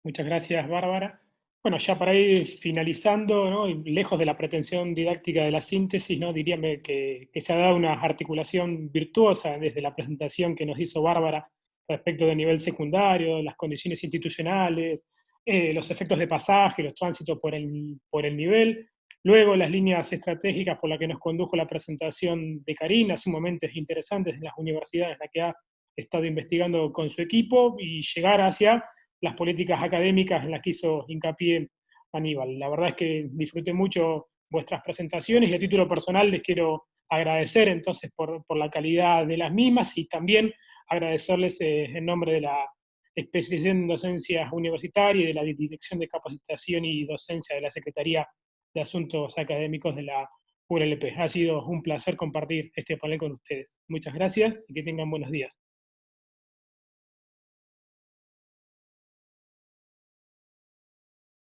Muchas gracias, Bárbara. Bueno, ya para ir finalizando, ¿no? Y lejos de la pretensión didáctica de la síntesis, ¿no? Diríame que se ha dado una articulación virtuosa desde la presentación que nos hizo Bárbara respecto del nivel secundario, las condiciones institucionales, los efectos de pasaje, los tránsitos por el nivel. Luego las líneas estratégicas por las que nos condujo la presentación de Karina, sumamente interesantes en las universidades en las que ha estado investigando con su equipo, y llegar hacia las políticas académicas en las que hizo hincapié Aníbal. La verdad es que disfruté mucho vuestras presentaciones y a título personal les quiero agradecer entonces por la calidad de las mismas, y también agradecerles en nombre de la especialización en docencias universitarias y de la Dirección de Capacitación y Docencia de la Secretaría de Asuntos Académicos de la UNLP. Ha sido un placer compartir este panel con ustedes. Muchas gracias y que tengan buenos días.